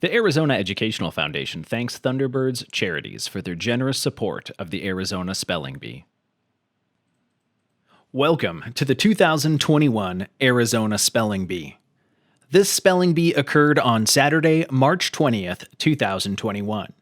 The Arizona Educational Foundation thanks Thunderbirds Charities for their generous support of the Arizona Spelling Bee. Welcome to the 2021 Arizona Spelling Bee. This spelling bee occurred on Saturday, March 20th, 2021.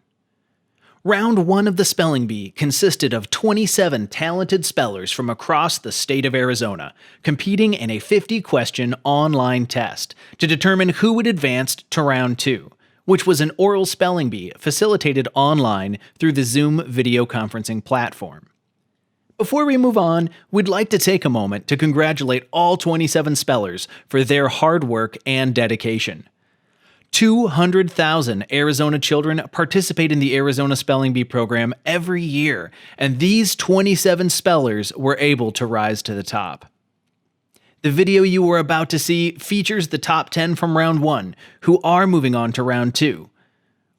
Round 1 of the spelling bee consisted of 27 talented spellers from across the state of Arizona, competing in a 50-question online test to determine who would advance to round 2, which was an oral spelling bee facilitated online through the Zoom video conferencing platform. Before we move on, we'd like to take a moment to congratulate all 27 spellers for their hard work and dedication. 200,000 Arizona children participate in the Arizona Spelling Bee program every year, and these 27 spellers were able to rise to the top. The video you are about to see features the top 10 from round 1, who are moving on to round 2.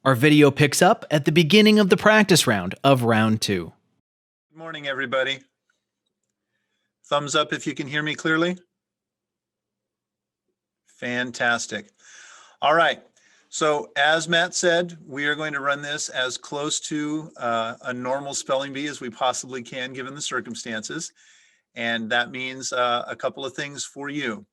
Our video picks up at the beginning of the practice round of round 2. Good morning, everybody. Thumbs up if you can hear me clearly. Fantastic. All right. So as Matt said, we are going to run this as close to a normal spelling bee as we possibly can given the circumstances. And that means a couple of things for you.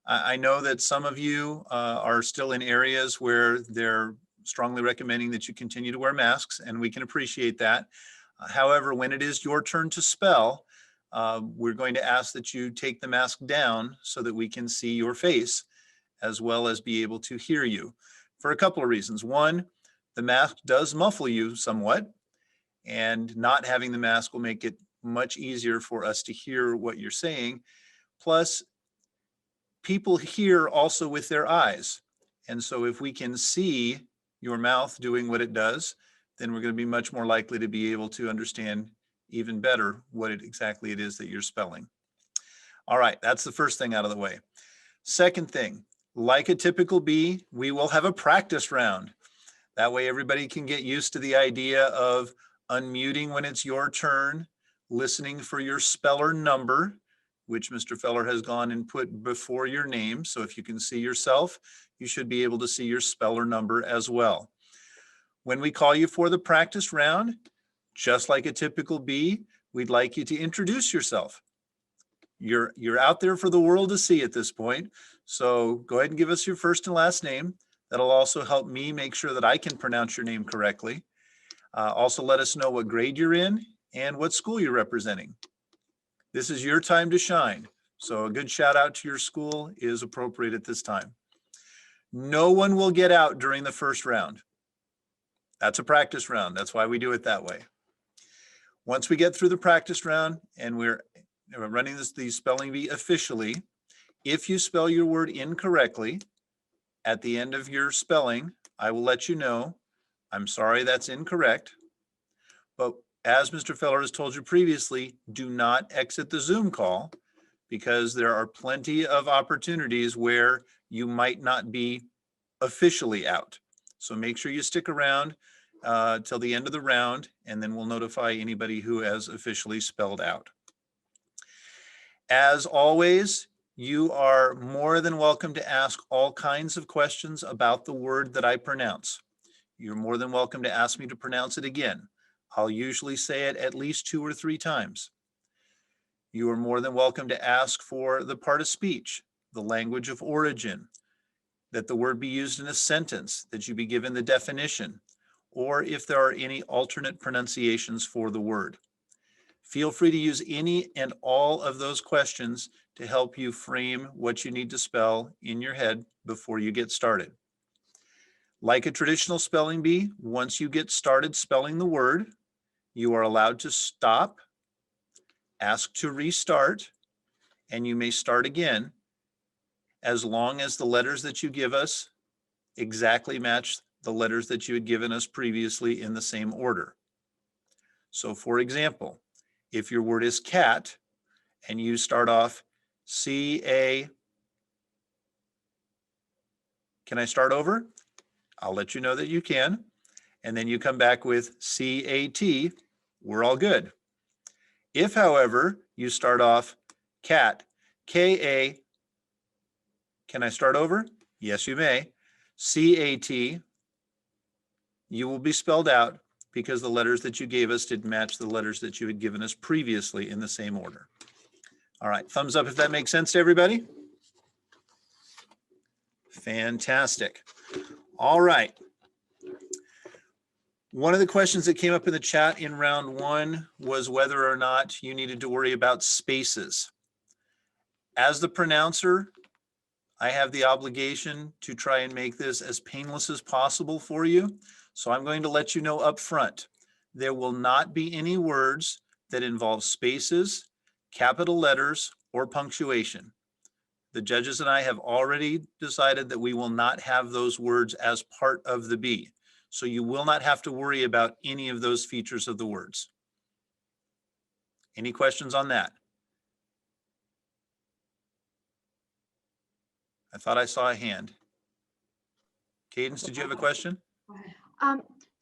I know that some of you are still in areas where they're strongly recommending that you continue to wear masks, and we can appreciate that. However, when it is your turn to spell, we're going to ask that you take the mask down so that we can see your face as well as be able to hear you for a couple of reasons. One, the mask does muffle you somewhat, and not having the mask will make it much easier for us to hear what you're saying. Plus, people hear also with their eyes. And so if we can see your mouth doing what it does, then we're going to be much more likely to be able to understand even better what exactly it is that you're spelling. All right, that's the first thing out of the way. Second thing, like a typical bee, we will have a practice round. That way everybody can get used to the idea of unmuting when it's your turn, listening for your speller number, which Mr. Feller has gone and put before your name. So if you can see yourself, you should be able to see your speller number as well. When we call you for the practice round, just like a typical bee, we'd like you to introduce yourself. You're out there for the world to see at this point. So go ahead and give us your first and last name. That'll also help me make sure that I can pronounce your name correctly. Also let us know what grade you're in and what school you're representing. This is your time to shine. So a good shout out to your school is appropriate at this time. No one will get out during the first round. That's a practice round. That's why we do it that way. Once we get through the practice round and we're running the spelling bee officially, if you spell your word incorrectly at the end of your spelling, I will let you know, I'm sorry, that's incorrect. But as Mr. Feller has told you previously, do not exit the Zoom call because there are plenty of opportunities where you might not be officially out. So make sure you stick around till the end of the round, and then we'll notify anybody who has officially spelled out. As always, you are more than welcome to ask all kinds of questions about the word that I pronounce. You're more than welcome to ask me to pronounce it again. I'll usually say it at least 2 or 3 times. You are more than welcome to ask for the part of speech, the language of origin, that the word be used in a sentence, that you be given the definition, or if there are any alternate pronunciations for the word. Feel free to use any and all of those questions to help you frame what you need to spell in your head before you get started. Like a traditional spelling bee, once you get started spelling the word, you are allowed to stop, ask to restart, and you may start again as long as the letters that you give us exactly match the letters that you had given us previously in the same order. So for example, if your word is cat and you start off C-A, can I start over? I'll let you know that you can. And then you come back with C-A-T, we're all good. If, however, you start off cat, K-A, can I start over? Yes, you may. C-A-T, you will be spelled out because the letters that you gave us didn't match the letters that you had given us previously in the same order. All right, thumbs up if that makes sense to everybody. Fantastic. All right. One of the questions that came up in the chat in round one was whether or not you needed to worry about spaces. As the pronouncer, I have the obligation to try and make this as painless as possible for you. So I'm going to let you know up front, there will not be any words that involve spaces, capital letters, or punctuation. The judges and I have already decided that we will not have those words as part of the B. So you will not have to worry about any of those features of the words. Any questions on that? I thought I saw a hand. Cadence, did you have a question?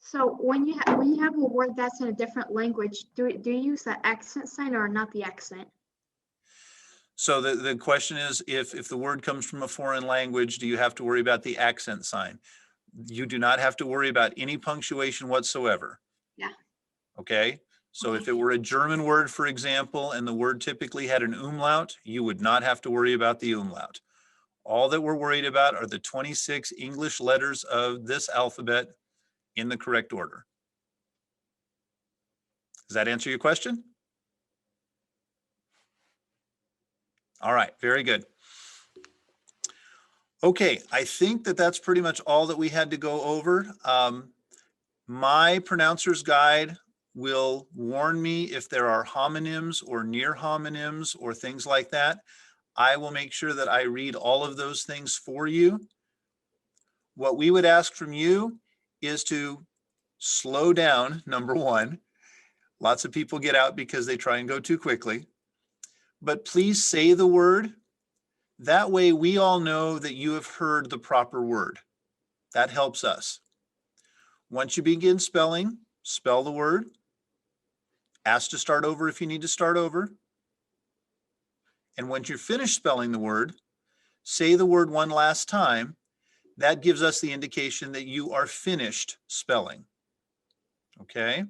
So when you have a word that's in a different language, do you use the accent sign or not the accent? So the question is, if the word comes from a foreign language, do you have to worry about the accent sign? You do not have to worry about any punctuation whatsoever. Yeah. Okay. So if it were a German word, for example, and the word typically had an umlaut, you would not have to worry about the umlaut. All that we're worried about are the 26 English letters of this alphabet in the correct order. Does that answer your question? All right, very good. Okay, I think that that's pretty much all that we had to go over. My pronouncer's guide will warn me if there are homonyms or near homonyms or things like that. I will make sure that I read all of those things for you. What we would ask from you is to slow down, number one. Lots of people get out because they try and go too quickly. But please say the word. That way we all know that you have heard the proper word. That helps us. Once you begin spelling, spell the word. Ask to start over if you need to start over. And once you're finished spelling the word, say the word one last time. That gives us the indication that you are finished spelling. Okay?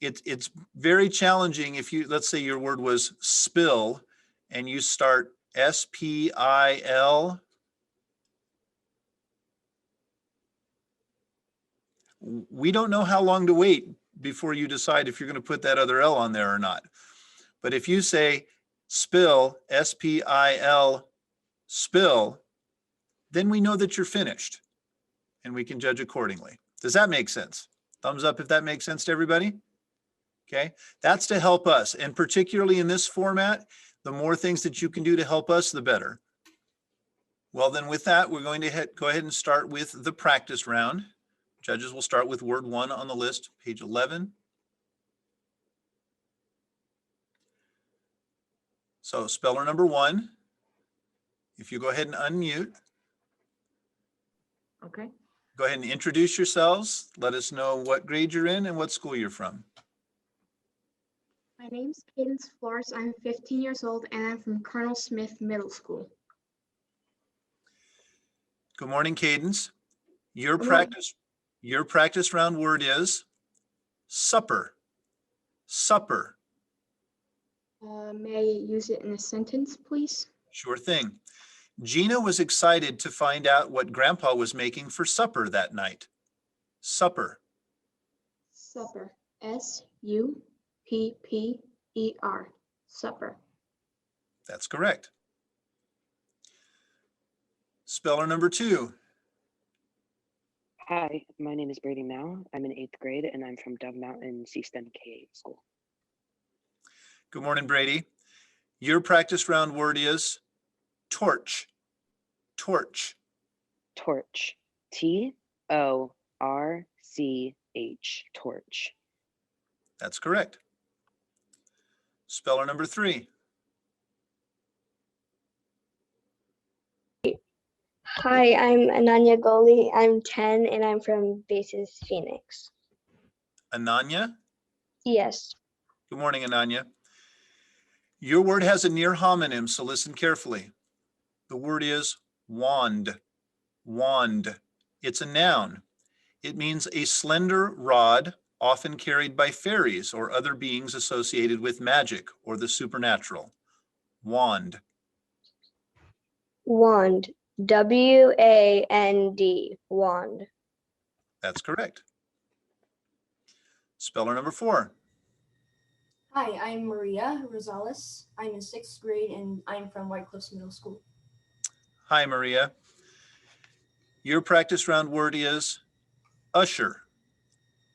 It's very challenging if you, let's say your word was spill, and you start S-P-I-L. We don't know how long to wait before you decide if you're going to put that other L on there or not. But if you say spill, S-P-I-L, spill, then we know that you're finished and we can judge accordingly. Does that make sense? Thumbs up if that makes sense to everybody. Okay, that's to help us. And particularly in this format, the more things that you can do to help us, the better. Well, then with that, we're going to go ahead and start with the practice round. Judges will start with word one on the list, page 11. So speller number one, if you go ahead and unmute. Okay. Go ahead and introduce yourselves. Let us know what grade you're in and what school you're from. My name's Cadence Flores. I'm 15 years old and I'm from Colonel Smith Middle School. Good morning, Cadence. Your Good morning. practice round word is supper. Supper. May I use it in a sentence, please? Sure thing. Gina was excited to find out what Grandpa was making for supper that night. Supper. Supper. S-U-P-P-E-R. Supper. That's correct. Speller number two. Hi, my name is Brady Mao. I'm in 8th grade and I'm from Dove Mountain C-STEM K school. Good morning, Brady. Your practice round word is torch. Torch. Torch. T-O-R-C-H. Torch. That's correct. Speller number three. Hi, I'm Ananya Goli. I'm 10 and I'm from Bases Phoenix. Ananya. Yes. Good morning, Ananya. Your word has a near homonym, so listen carefully. The word is wand. Wand. It's a noun. It means a slender rod often carried by fairies or other beings associated with magic or the supernatural. Wand. Wand. W-A-N-D. Wand. That's correct. Speller number 4. Hi, I'm Maria Rosales. I'm in 6th grade and I'm from White Cliffs Middle School. Hi, Maria. Your practice round word is usher.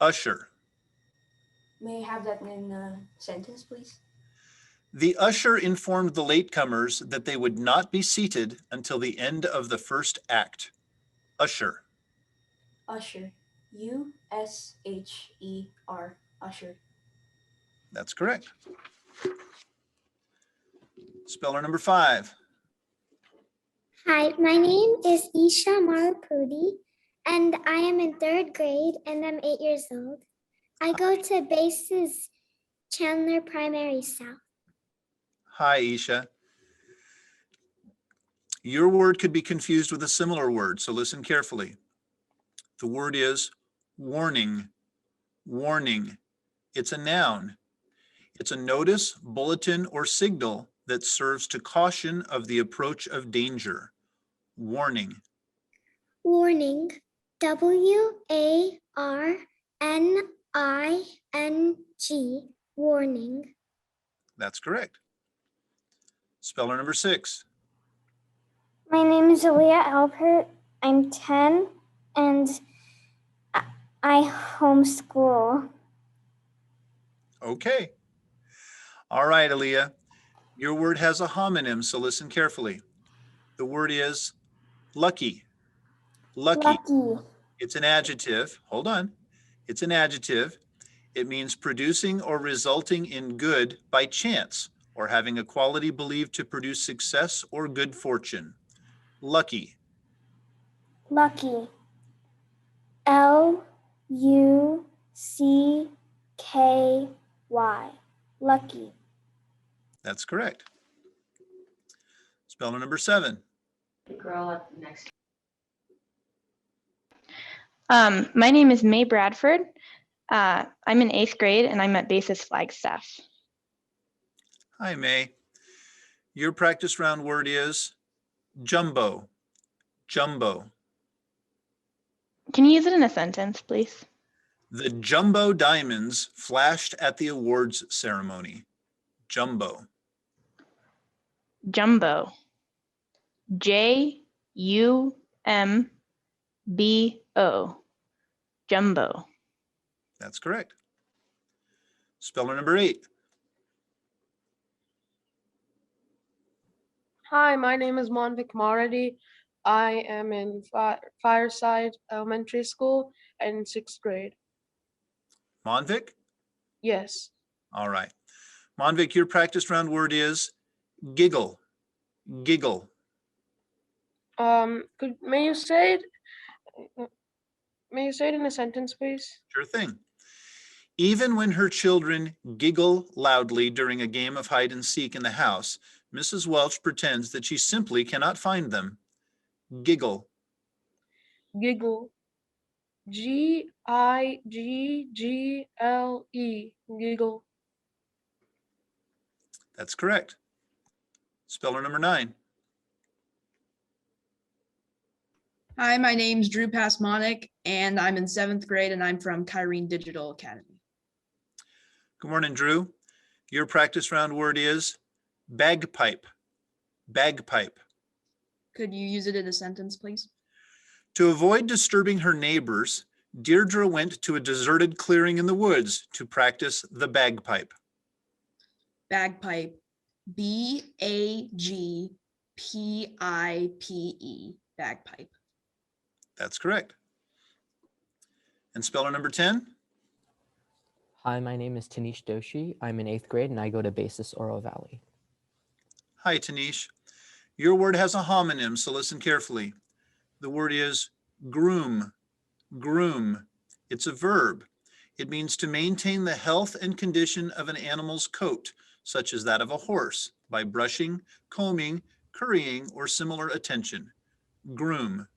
Usher. May I have that in a sentence, please? The usher informed the latecomers that they would not be seated until the end of the first act. Usher. Usher. U-S-H-E-R. Usher. That's correct. Speller number 5. Hi, my name is Isha Marapudi, and I am in 3rd grade, and I'm 8 years old. I go to Bases Chandler Primary South. Hi, Isha. Your word could be confused with a similar word, so listen carefully. The word is warning. Warning. It's a noun. It's a notice, bulletin, or signal that serves to caution of the approach of danger. Warning. Warning. W-A-R-N-I-N-G. Warning. That's correct. Speller number 6. My name is Aaliyah Alpert. I'm 10, and I homeschool. Okay. All right, Aaliyah. Your word has a homonym, so listen carefully. The word is lucky. Lucky. Lucky. It's an adjective. Hold on. It's an adjective. It means producing or resulting in good by chance, or having a quality believed to produce success or good fortune. Lucky. Lucky. L-U-C-K-Y. Lucky. That's correct. Speller number 7. My name is May Bradford. I'm in 8th grade and I'm at Basis Flagstaff. Hi, May. Your practice round word is jumbo. Jumbo. Can you use it in a sentence, please? The jumbo diamonds flashed at the awards ceremony. Jumbo. Jumbo. J-U-M-B-O. Jumbo. That's correct. Speller number 8. Hi, my name is Monvik Maradi. I am in Fireside Elementary School and in 6th grade. Monvik? Yes. All right. Monvik, your practice round word is giggle. Giggle. May you say it in a sentence, please? Sure thing. Even when her children giggle loudly during a game of hide and seek in the house, Mrs. Welch pretends that she simply cannot find them. Giggle. Giggle. G-I-G-G-L-E. Giggle. That's correct. Speller number 9. Hi, my name's Drew Pasmonic, and I'm in 7th grade, and I'm from Kyrene Digital Academy. Good morning, Drew. Your practice round word is bagpipe. Bagpipe. Could you use it in a sentence, please? To avoid disturbing her neighbors, Deirdre went to a deserted clearing in the woods to practice the bagpipe. Bagpipe. B-A-G-P-I-P-E. Bagpipe. That's correct. And speller number 10? Hi, my name is Tanish Doshi. I'm in 8th grade and I go to Basis Oro Valley. Hi, Tanish. Your word has a homonym, so listen carefully. The word is groom. Groom. It's a verb. It means to maintain the health and condition of an animal's coat, such as that of a horse, by brushing, combing, currying, or similar attention. Groom.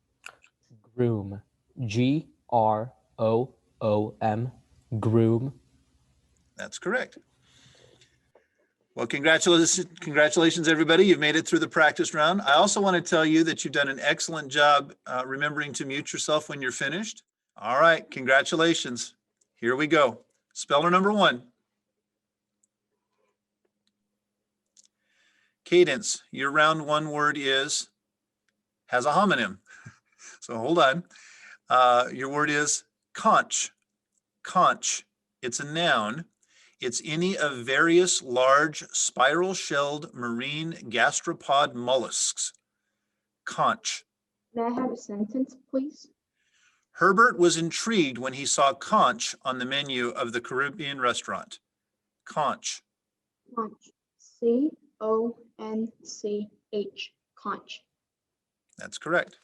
Groom. G-R-O-O-M. O-O-M, groom. That's correct. Well, congratulations, everybody. You've made it through the practice round. I also want to tell you that you've done an excellent job remembering to mute yourself when you're finished. All right, congratulations. Here we go. Speller number 1. Cadence, your round 1 word has a homonym. So hold on. Your word is conch. Conch. It's a noun. It's any of various large spiral-shelled marine gastropod mollusks. Conch. May I have a sentence, please? Herbert was intrigued when he saw conch on the menu of the Caribbean restaurant. Conch. Conch. C-O-N-C-H. Conch. That's correct.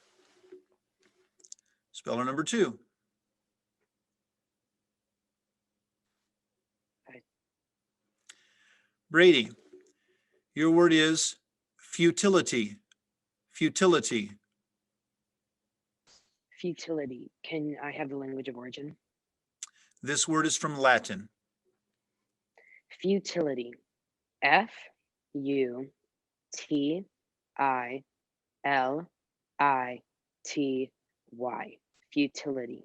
Speller number 2. Brady, your word is futility. Futility. Futility. Can I have the language of origin? This word is from Latin. Futility. F-U-T-I-L-I-T-Y. Futility.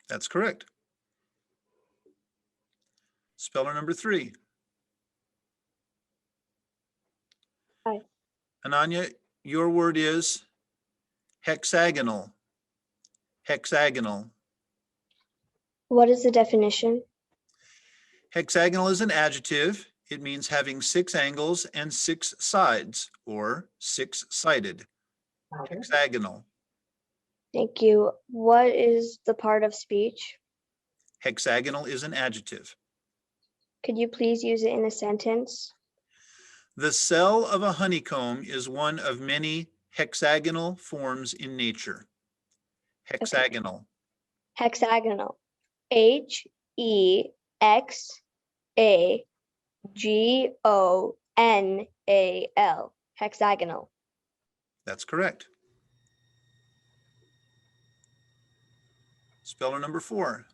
That's correct. Speller number 3. Hi. Ananya, your word is hexagonal. Hexagonal. What is the definition? Hexagonal is an adjective. It means having 6 angles and 6 sides, or 6-sided. Hexagonal. Thank you. What is the part of speech? Hexagonal is an adjective. Could you please use it in a sentence? The cell of a honeycomb is one of many hexagonal forms in nature. Hexagonal. Hexagonal. Hexagonal. Hexagonal. That's correct. Speller number 4.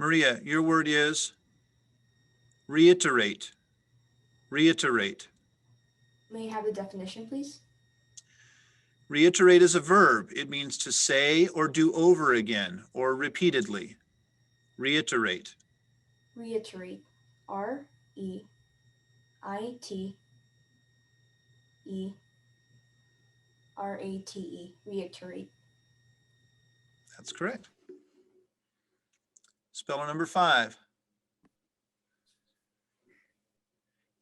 Maria, your word is reiterate. Reiterate. May I have the definition, please? Reiterate is a verb. It means to say or do over again or repeatedly. Reiterate. Reiterate. R-E-I-T-E-R-A-T-E. Reiterate. That's correct. Speller number 5.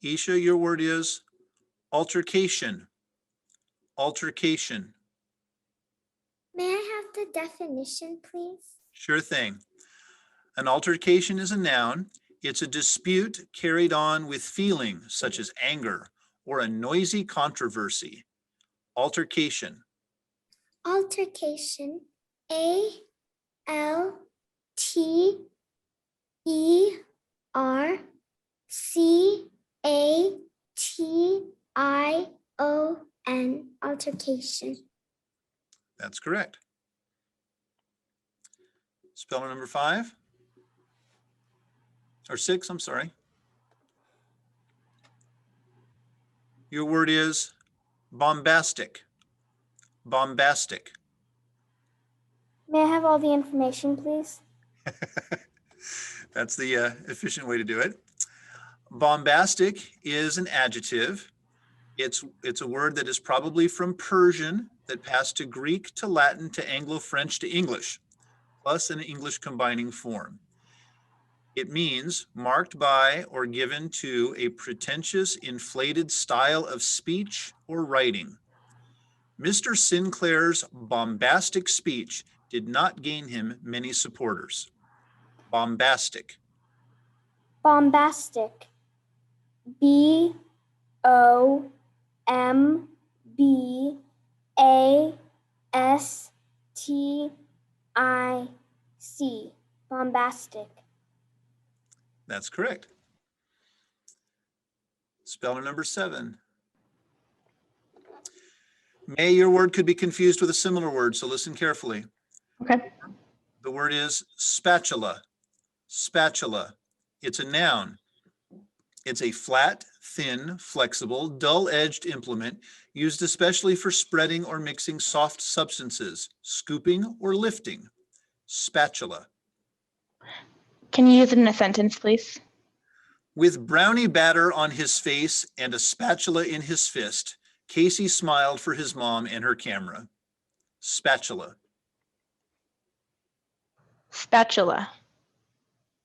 Isha, your word is altercation. Altercation. May I have the definition, please? Sure thing. An altercation is a noun. It's a dispute carried on with feeling, such as anger, or a noisy controversy. Altercation. Altercation. A-L-T-E-R-C-A-T-I-O-N. Altercation. That's correct. Speller number 5. Or 6, I'm sorry. Your word is bombastic. Bombastic. May I have all the information, please? That's the efficient way to do it. Bombastic is an adjective. It's a word that is probably from Persian that passed to Greek to Latin to Anglo-French to English, plus an English combining form. It means marked by or given to a pretentious, inflated style of speech or writing. Mr. Sinclair's bombastic speech did not gain him many supporters. Bombastic. Bombastic. B-O-M-B-A-S-T-I-C. Bombastic. That's correct. Speller number 7. May, your word could be confused with a similar word, so listen carefully. Okay. The word is spatula. Spatula. It's a noun. It's a flat, thin, flexible, dull-edged implement used especially for spreading or mixing soft substances, scooping or lifting. Spatula. Can you use it in a sentence, please? With brownie batter on his face and a spatula in his fist, Casey smiled for his mom and her camera. Spatula. Spatula.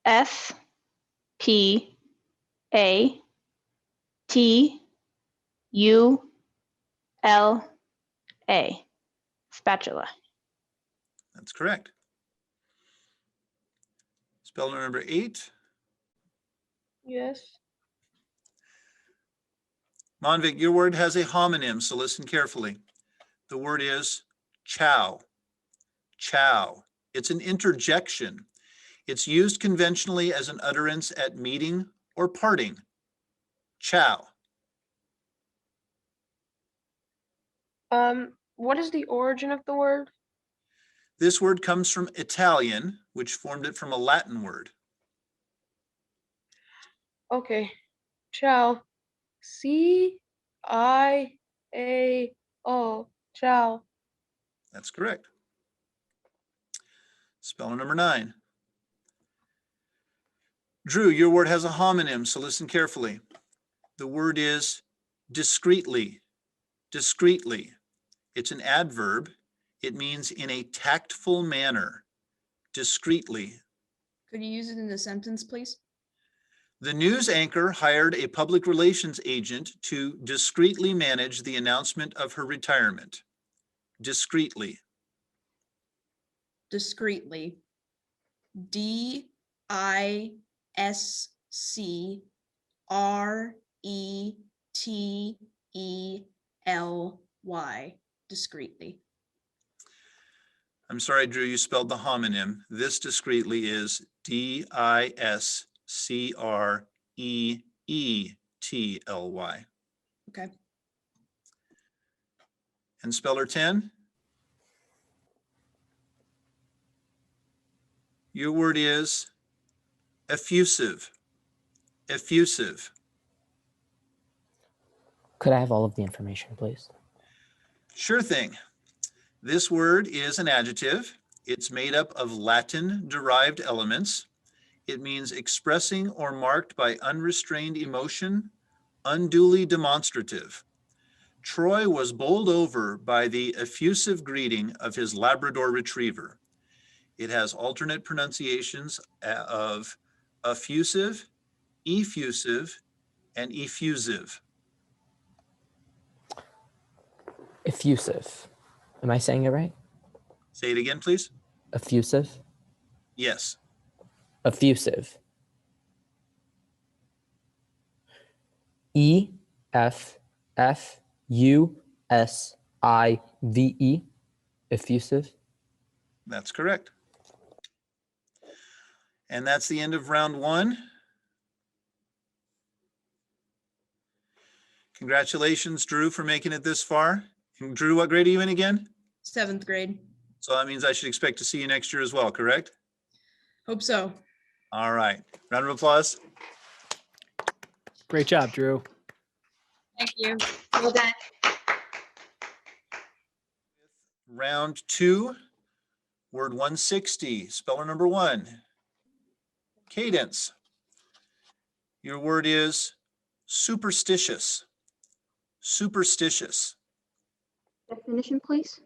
S-P-A-T-U-L-A. Spatula. That's correct. Spelling number 8. Yes. Monvik, your word has a homonym, so listen carefully. The word is chow. Chow. It's an interjection. It's used conventionally as an utterance at meeting or parting. Chow. What is the origin of the word? This word comes from Italian, which formed it from a Latin word. Okay. Ciao. C-I-A-O. Ciao. That's correct. Spelling number 9. Drew, your word has a homonym, so listen carefully. The word is discreetly. Discreetly. It's an adverb. It means in a tactful manner. Discreetly. Could you use it in a sentence, please? The news anchor hired a public relations agent to discreetly manage the announcement of her retirement. Discreetly. Discreetly. D-I-S-C-R-E-T-E-L-Y. Discreetly. I'm sorry, Drew, you spelled the homonym. This discreetly is D-I-S-C-R-E-E-T-L-Y. Okay. And speller 10? Your word is effusive. Effusive. Could I have all of the information, please? Sure thing. This word is an adjective. It's made up of Latin-derived elements. It means expressing or marked by unrestrained emotion, unduly demonstrative. Troy was bowled over by the effusive greeting of his Labrador retriever. It has alternate pronunciations of effusive, effusive, and effusive. Effusive. Am I saying it right? Say it again, please. Effusive? Yes. Effusive. E-F-F-U-S-I-V-E. Effusive. That's correct. And that's the end of round 1. Congratulations, Drew, for making it this far. And Drew, what grade are you in again? 7th grade. So that means I should expect to see you next year as well, correct? Hope so. All right. Round of applause. Great job, Drew. Thank you. Well done. Round 2, word 160, speller number 1. Cadence. Your word is superstitious. Superstitious. Definition, please.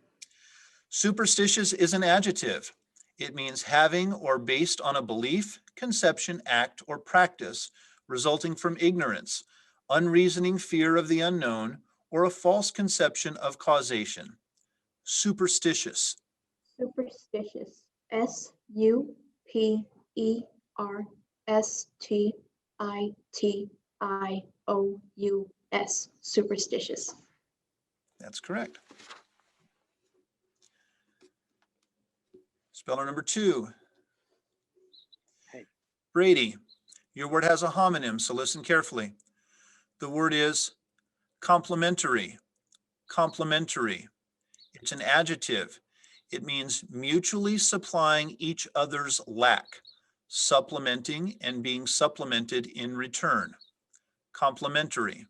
Superstitious is an adjective. It means having or based on a belief, conception, act, or practice resulting from ignorance, unreasoning fear of the unknown, or a false conception of causation. Superstitious. Superstitious. S-U-P-E-R-S-T-I-T-I-O-U-S. Superstitious. That's correct. Speller number 2. Hey. Brady, your word has a homonym, so listen carefully. The word is complementary. Complementary. It's an adjective. It means mutually supplying each other's lack, supplementing and being supplemented in return. Complementary.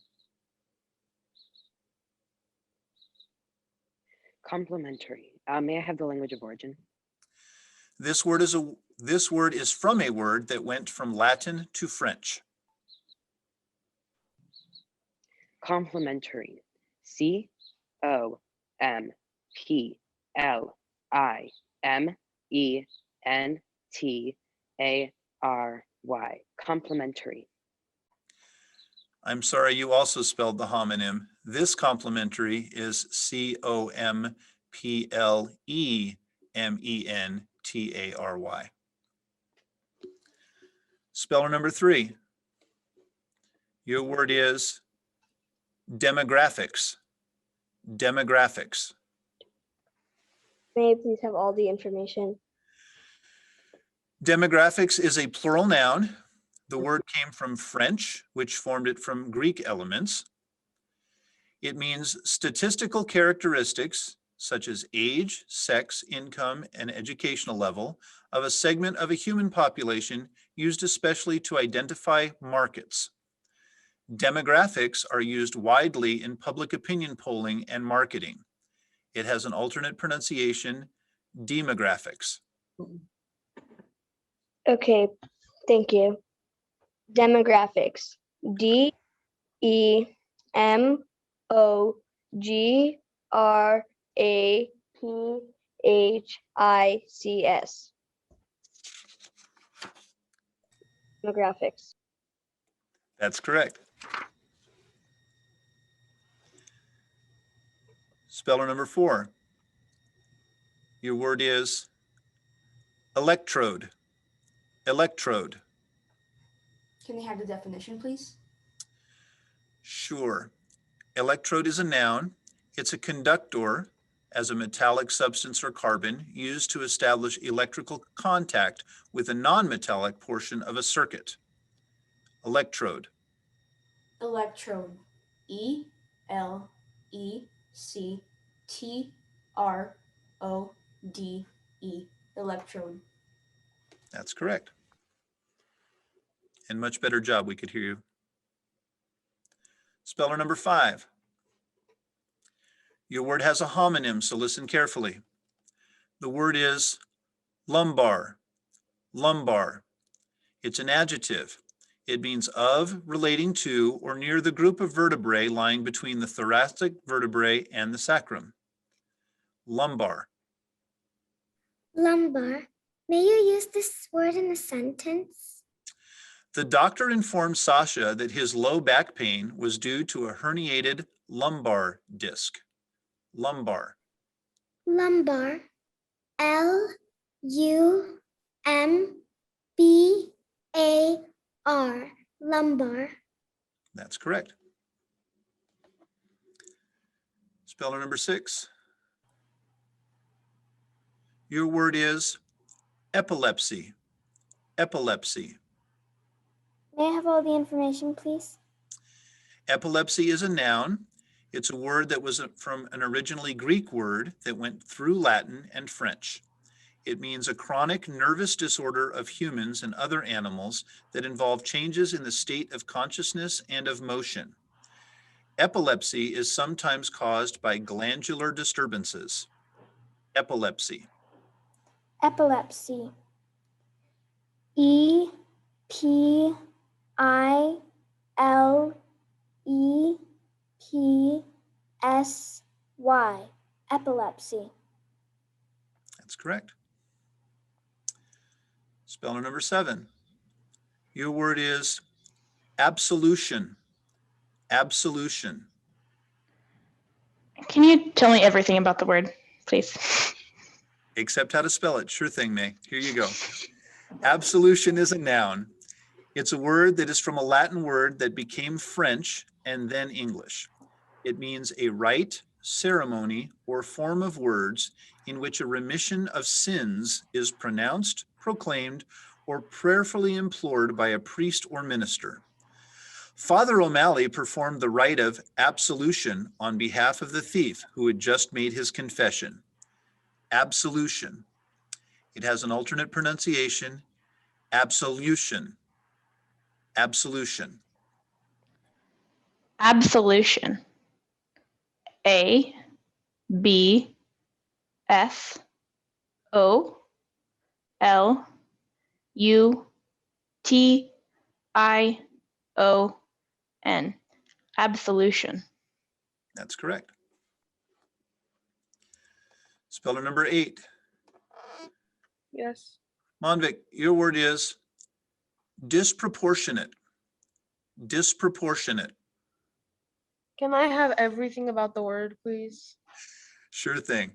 Complementary. May I have the language of origin? This word is from a word that went from Latin to French. Complementary. COMPLIMENTARY. Complementary. I'm sorry, you also spelled the homonym. This complementary is COMPLEMENTARY. Speller number 3. Your word is demographics. Demographics. May I please have all the information? Demographics is a plural noun. The word came from French, which formed it from Greek elements. It means statistical characteristics such as age, sex, income, and educational level of a segment of a human population used especially to identify markets. Demographics are used widely in public opinion polling and marketing. It has an alternate pronunciation, demographics. Okay, thank you. Demographics. DEMOGRAPHICS. Demographics. That's correct. Speller number 4. Your word is electrode. Electrode. Can I have the definition, please? Sure. Electrode is a noun. It's a conductor as a metallic substance or carbon used to establish electrical contact with a non-metallic portion of a circuit. Electrode. Electrode. ELECTRODE. Electrode. That's correct. And much better job, we could hear you. Speller number 5. Your word has a homonym, so listen carefully. The word is lumbar. Lumbar. It's an adjective. It means of, relating to, or near the group of vertebrae lying between the thoracic vertebrae and the sacrum. Lumbar. Lumbar. May you use this word in a sentence? The doctor informed Sasha that his low back pain was due to a herniated lumbar disc. Lumbar. Lumbar. LUMBAR. Lumbar. That's correct. Speller number 6. Your word is epilepsy. Epilepsy. May I have all the information, please? Epilepsy is a noun. It's a word that was from an originally Greek word that went through Latin and French. It means a chronic nervous disorder of humans and other animals that involve changes in the state of consciousness and of motion. Epilepsy is sometimes caused by glandular disturbances. Epilepsy. Epilepsy. EPILEPSY. Epilepsy. That's correct. Speller number 7. Your word is absolution. Absolution. Can you tell me everything about the word, please? Except how to spell it. Sure thing, May. Here you go. Absolution is a noun. It's a word that is from a Latin word that became French and then English. It means a rite, ceremony, or form of words in which a remission of sins is pronounced, proclaimed, or prayerfully implored by a priest or minister. Father O'Malley performed the rite of absolution on behalf of the thief who had just made his confession. Absolution. It has an alternate pronunciation, absolution. Absolution. Absolution. A B S O L U T I O N. Absolution. That's correct. Speller number 8. Yes. Monvik, your word is disproportionate. Disproportionate. Can I have everything about the word, please? Sure thing.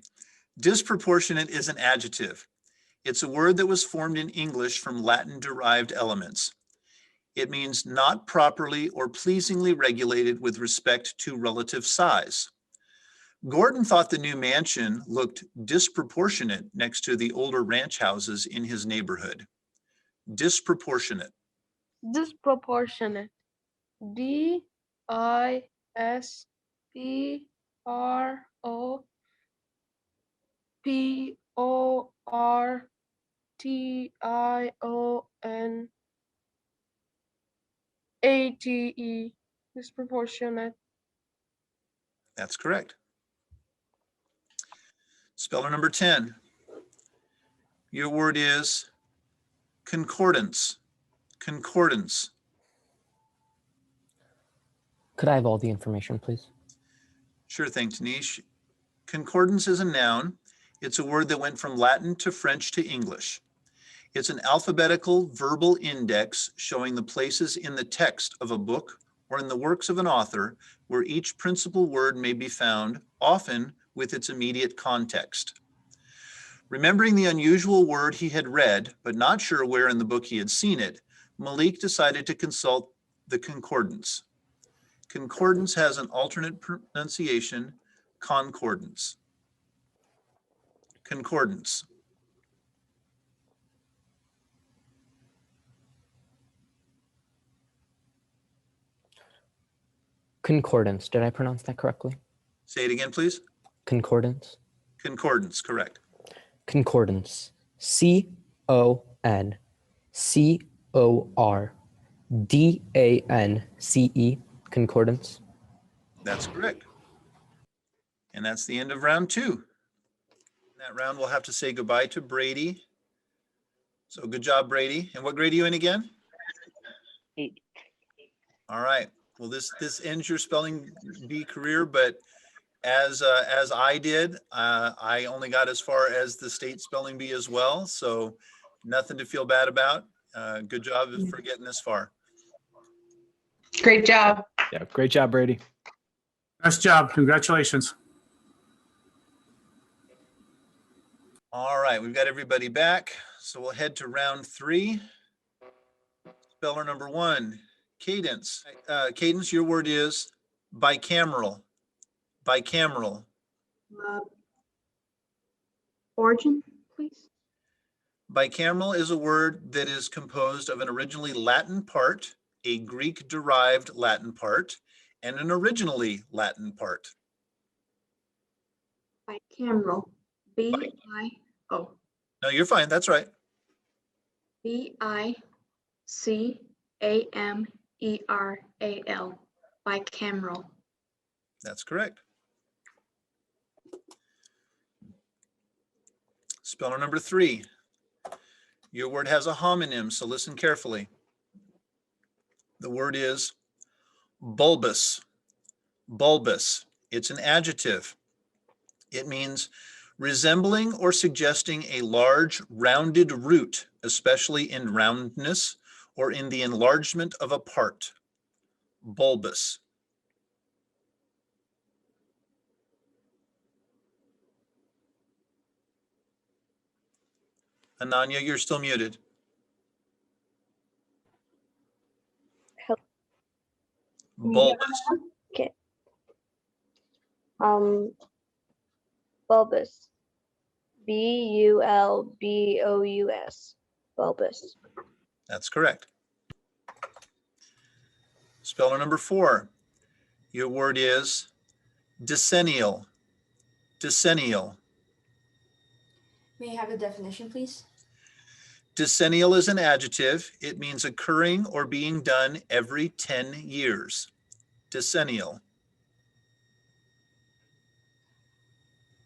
Disproportionate is an adjective. It's a word that was formed in English from Latin-derived elements. It means not properly or pleasingly regulated with respect to relative size. Gordon thought the new mansion looked disproportionate next to the older ranch houses in his neighborhood. Disproportionate. Disproportionate. Disproportionate. Disproportionate. That's correct. Speller number 10. Your word is concordance. Concordance. Could I have all the information, please? Sure thing, Tanish. Concordance is a noun. It's a word that went from Latin to French to English. It's an alphabetical verbal index showing the places in the text of a book or in the works of an author where each principal word may be found, often with its immediate context. Remembering the unusual word he had read, but not sure where in the book he had seen it, Malik decided to consult the concordance. Concordance has an alternate pronunciation, concordance. Concordance. Concordance. Did I pronounce that correctly? Say it again, please. Concordance. Concordance, correct. Concordance. CONCORDANCE. Concordance. That's correct. And that's the end of round 2. In that round, we'll have to say goodbye to Brady. So good job, Brady. And what grade are you in again? 8. All right. Well, this ends your spelling bee career, but as I did, I only got as far as the state spelling bee as well. So nothing to feel bad about. Good job for getting this far. Great job. Yeah, great job, Brady. Nice job. Congratulations. All right, we've got everybody back. So we'll head to round 3. Speller number 1, Cadence. Cadence, your word is bicameral. Bicameral. Origin, please. Bicameral is a word that is composed of an originally Latin part, a Greek-derived Latin part, and an originally Latin part. Bicameral. B-I-O. No, you're fine. That's right. B-I-C-A-M-E-R-A-L. Bicameral. That's correct. Speller number 3. Your word has a homonym, so listen carefully. The word is bulbous. Bulbous. It's an adjective. It means resembling or suggesting a large rounded root, especially in roundness or in the enlargement of a part. Bulbous. Ananya, you're still muted. Bulbous. Okay. Bulbous. B-U-L-B-O-U-S. Bulbous. That's correct. Speller number 4. Your word is decennial. Decennial. May I have a definition, please? Decennial is an adjective. It means occurring or being done every 10 years. Decennial.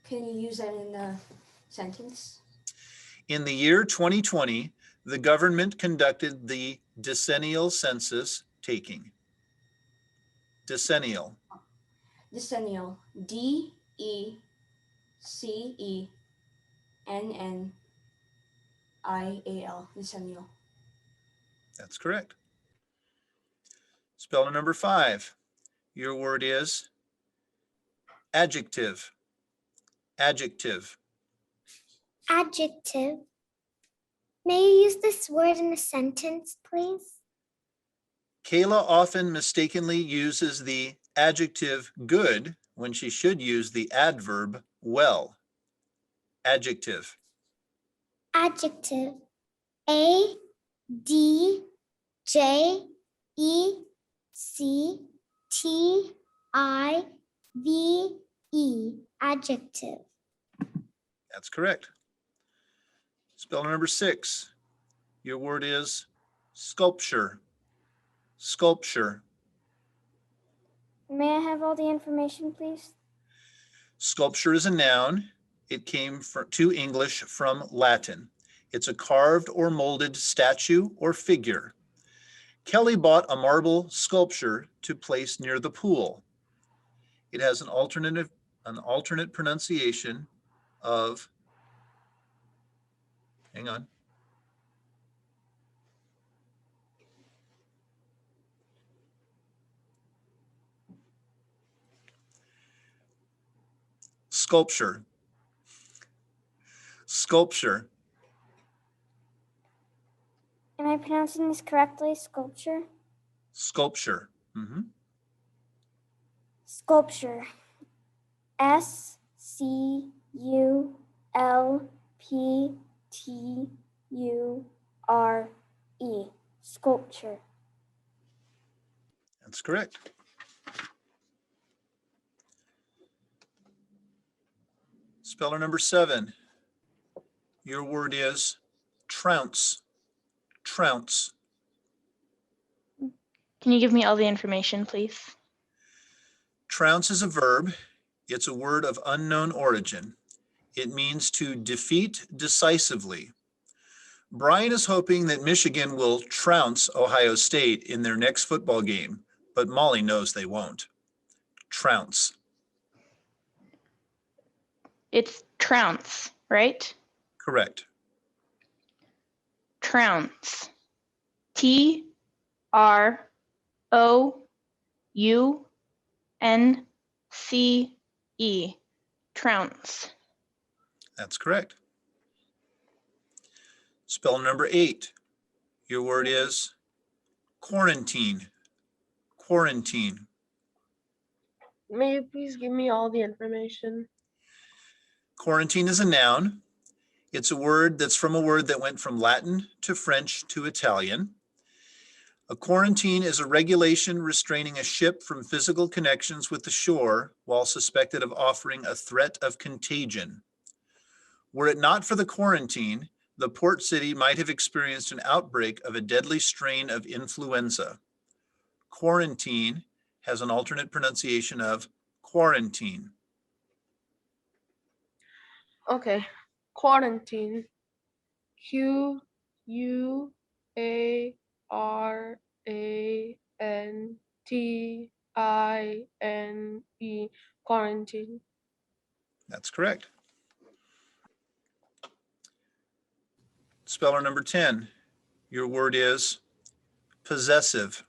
Can you use that in a sentence? In the year 2020, the government conducted the decennial census taking. Decennial. Decennial. DECENNIAL. Decennial. That's correct. Speller number 5. Your word is adjective. Adjective. Adjective. May you use this word in a sentence, please? Kayla often mistakenly uses the adjective good when she should use the adverb well. Adjective. Adjective. ADJECTIVE. Adjective. That's correct. Speller number 6. Your word is sculpture. Sculpture. May I have all the information, please? Sculpture is a noun. It came to English from Latin. It's a carved or molded statue or figure. Kelly bought a marble sculpture to place near the pool. It has an alternate pronunciation of, hang on. Sculpture. Sculpture. Am I pronouncing this correctly? Sculpture? Sculpture. Sculpture. SCULPTURE. Sculpture. That's correct. Speller number 7. Your word is trounce. Trounce. Can you give me all the information, please? Trounce is a verb. It's a word of unknown origin. It means to defeat decisively. Brian is hoping that Michigan will trounce Ohio State in their next football game, but Molly knows they won't. Trounce. It's trounce, right? Correct. Trounce. TROUNCE. Trounce. That's correct. Spell number 8. Your word is quarantine. Quarantine. May you please give me all the information? Quarantine is a noun. It's a word that's from a word that went from Latin to French to Italian. A quarantine is a regulation restraining a ship from physical connections with the shore while suspected of offering a threat of contagion. Were it not for the quarantine, the port city might have experienced an outbreak of a deadly strain of influenza. Quarantine has an alternate pronunciation of quarantine. Okay, quarantine. QUARANTINE. Quarantine. That's correct. Speller number 10. Your word is possessive.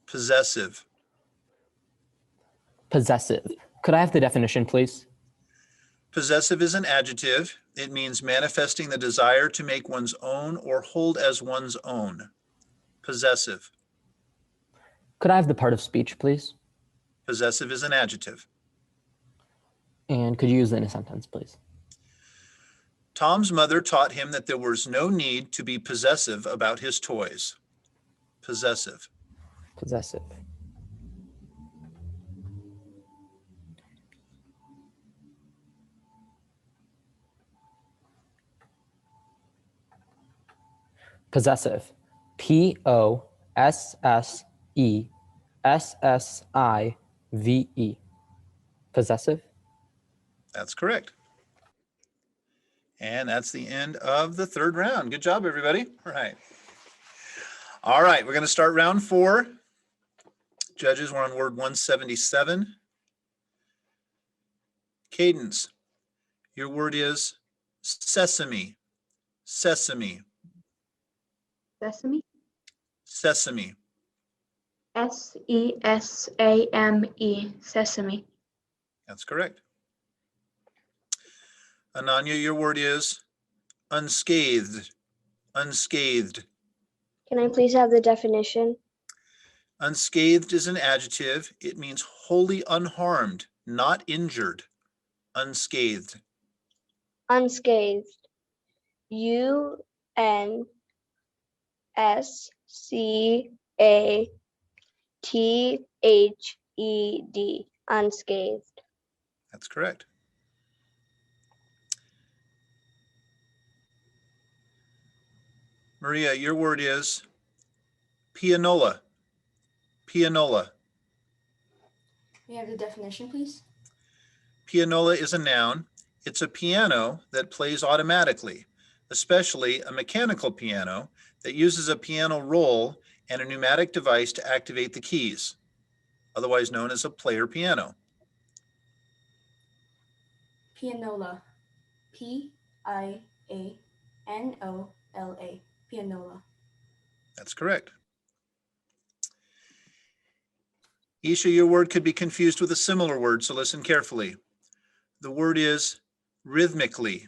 Possessive. Possessive. Could I have the definition, please? Possessive is an adjective. It means manifesting the desire to make one's own or hold as one's own. Possessive. Could I have the part of speech, please? Possessive is an adjective. And could you use it in a sentence, please? Tom's mother taught him that there was no need to be possessive about his toys. Possessive. Possessive. Possessive. Possessive. Possessive. That's correct. And that's the end of the third round. Good job, everybody. All right. All right, we're going to start round 4. Judges, we're on word 177. Cadence, your word is sesame. Sesame. Sesame. Sesame. S-E-S-A-M-E. Sesame. That's correct. Ananya, your word is unscathed. Unscathed. Can I please have the definition? Unscathed is an adjective. It means wholly unharmed, not injured. Unscathed. Unscathed. U-N-S-C-A-T-H-E-D. Unscathed. That's correct. Maria, your word is pianola. Pianola. May I have the definition, please? Pianola is a noun. It's a piano that plays automatically, especially a mechanical piano that uses a piano roll and a pneumatic device to activate the keys, otherwise known as a player piano. Pianola. P-I-A-N-O-L-A. Pianola. That's correct. Isha, your word could be confused with a similar word, so listen carefully. The word is rhythmically.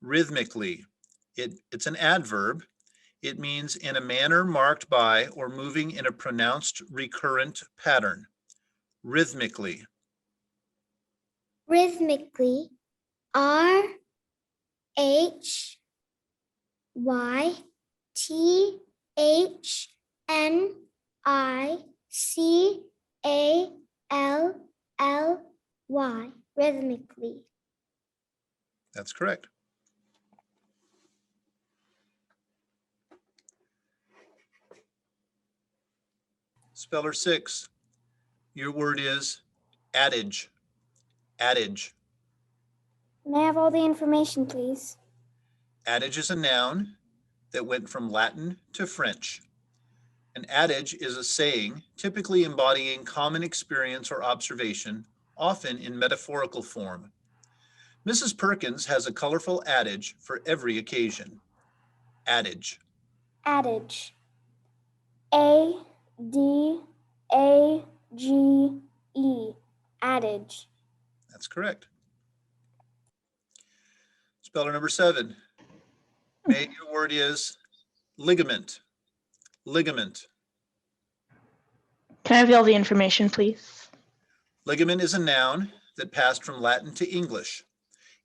Rhythmically. It's an adverb. It means in a manner marked by or moving in a pronounced recurrent pattern. Rhythmically. Rhythmically. R-H-Y-T-H-N-I-C-A-L-L-Y. Rhythmically. That's correct. Speller 6. Your word is adage. Adage. May I have all the information, please? Adage is a noun that went from Latin to French. An adage is a saying typically embodying common experience or observation, often in metaphorical form. Mrs. Perkins has a colorful adage for every occasion. Adage. Adage. A-D-A-G-E. Adage. That's correct. Speller number 7. May, your word is ligament. Ligament. Can I have all the information, please? Ligament is a noun that passed from Latin to English.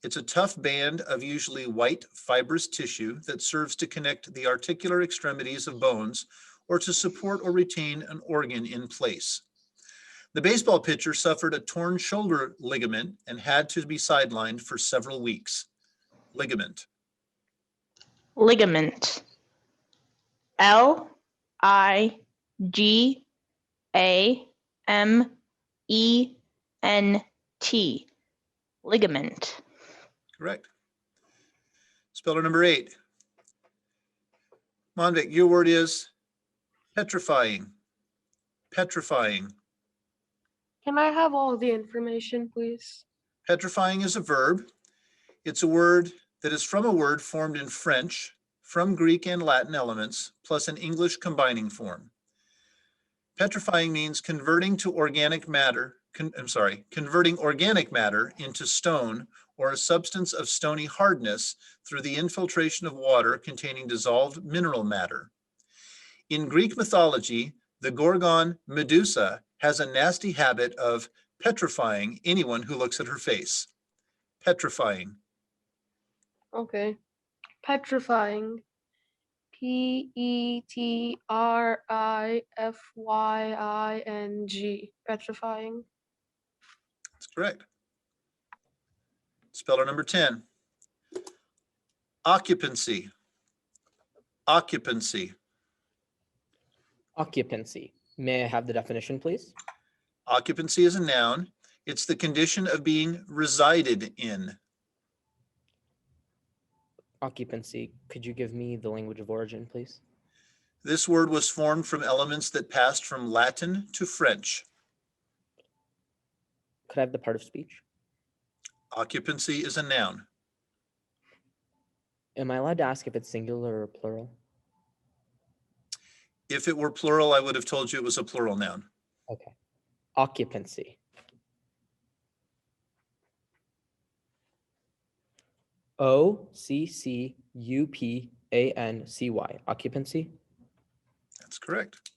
It's a tough band of usually white fibrous tissue that serves to connect the articular extremities of bones or to support or retain an organ in place. The baseball pitcher suffered a torn shoulder ligament and had to be sidelined for several weeks. Ligament. Ligament. L-I-G-A-M-E-N-T. Ligament. Correct. Speller number 8. Monvik, your word is petrifying. Petrifying. Can I have all the information, please? Petrifying is a verb. It's a word that is from a word formed in French, from Greek and Latin elements, plus an English combining form. Petrifying means converting organic matter into stone or a substance of stony hardness through the infiltration of water containing dissolved mineral matter. In Greek mythology, the Gorgon Medusa has a nasty habit of petrifying anyone who looks at her face. Petrifying. Okay. Petrifying. Petrifying. Petrifying. That's correct. Speller number 10. Occupancy. Occupancy. Occupancy. May I have the definition, please? Occupancy is a noun. It's the condition of being resided in. Occupancy. Could you give me the language of origin, please? This word was formed from elements that passed from Latin to French. Could I have the part of speech? Occupancy is a noun. Am I allowed to ask if it's singular or plural? If it were plural, I would have told you it was a plural noun. Okay. Occupancy. Occupancy. Occupancy. That's correct.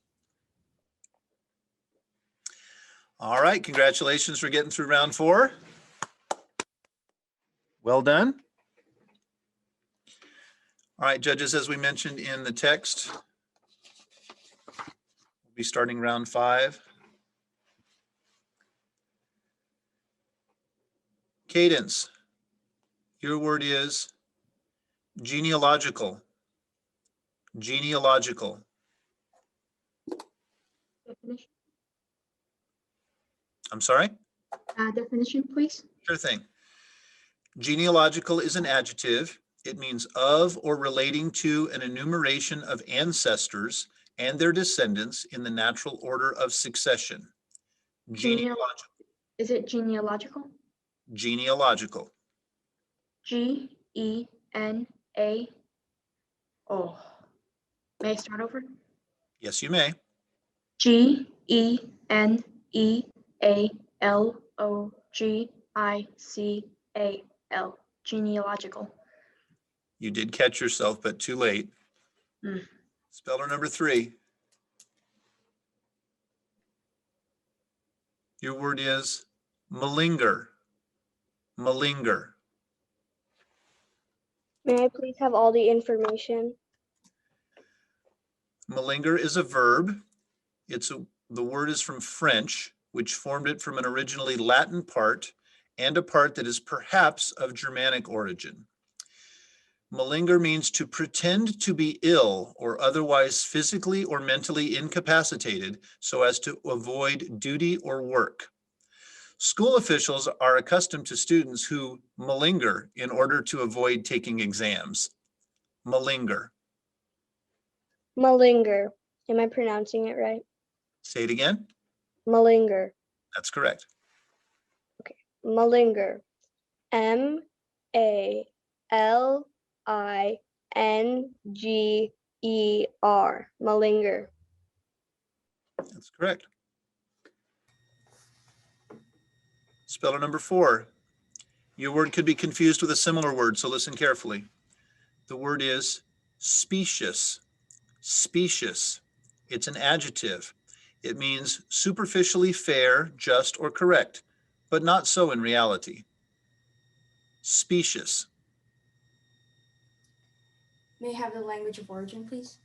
All right, congratulations for getting through round 4. Well done. All right, judges, as we mentioned in the text, we'll be starting round 5. Cadence, your word is genealogical. Genealogical. Definition. I'm sorry? Definition, please. Sure thing. Genealogical is an adjective. It means of or relating to an enumeration of ancestors and their descendants in the natural order of succession. Genealogical. Is it genealogical? Genealogical. G-E-N-A. Oh, may I start over? Yes, you may. Genealogical. Genealogical. You did catch yourself, but too late. Speller number 3. Your word is malinger. Malinger. May I please have all the information? Malinger is a verb. The word is from French, which formed it from an originally Latin part and a part that is perhaps of Germanic origin. Malinger means to pretend to be ill or otherwise physically or mentally incapacitated so as to avoid duty or work. School officials are accustomed to students who malinger in order to avoid taking exams. Malinger. Malinger. Am I pronouncing it right? Say it again. Malinger. That's correct. Okay. Malinger. M-A-L-I-N-G-E-R. Malinger. That's correct. Speller number 4. Your word could be confused with a similar word, so listen carefully. The word is specious. Specious. It's an adjective. It means superficially fair, just, or correct, but not so in reality. Specious. May I have the language of origin, please?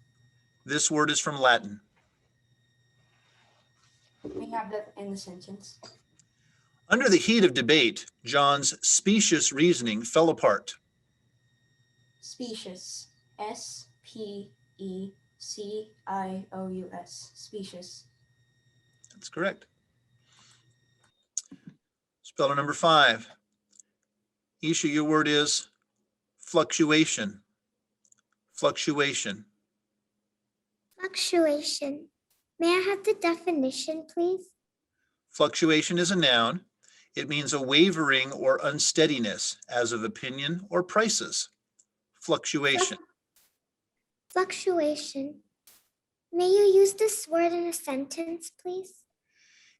This word is from Latin. May I have that in the sentence? Under the heat of debate, John's specious reasoning fell apart. Specious. S-P-E-C-I-O-U-S. Specious. That's correct. Speller number 5. Isha, your word is fluctuation. Fluctuation. Fluctuation. May I have the definition, please? Fluctuation is a noun. It means a wavering or unsteadiness, as of opinion or prices. Fluctuation. Fluctuation. May you use this word in a sentence, please?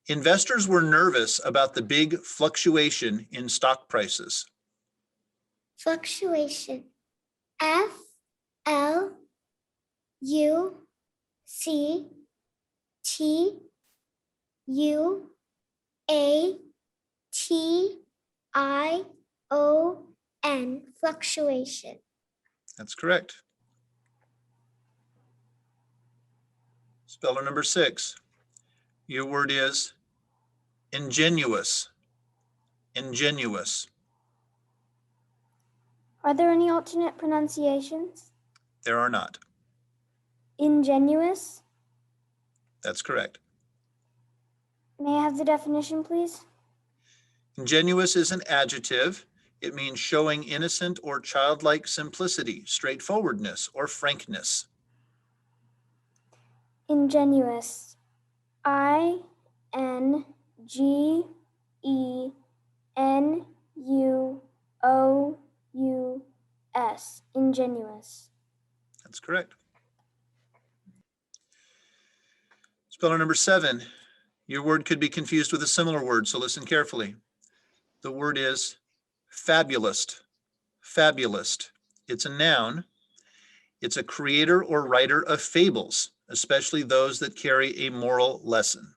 Investors were nervous about the big fluctuation in stock prices. Fluctuation. F-L-U-C-T-U-A-T-I-O-N. Fluctuation. That's correct. Speller number 6. Your word is ingenuous. Ingenuous. Are there any alternate pronunciations? There are not. Ingenuous? That's correct. May I have the definition, please? Ingenuous is an adjective. It means showing innocent or childlike simplicity, straightforwardness, or frankness. Ingenuous. INGENUOUS. Ingenuous. That's correct. Speller number 7. Your word could be confused with a similar word, so listen carefully. The word is fabulist. Fabulist. It's a noun. It's a creator or writer of fables, especially those that carry a moral lesson.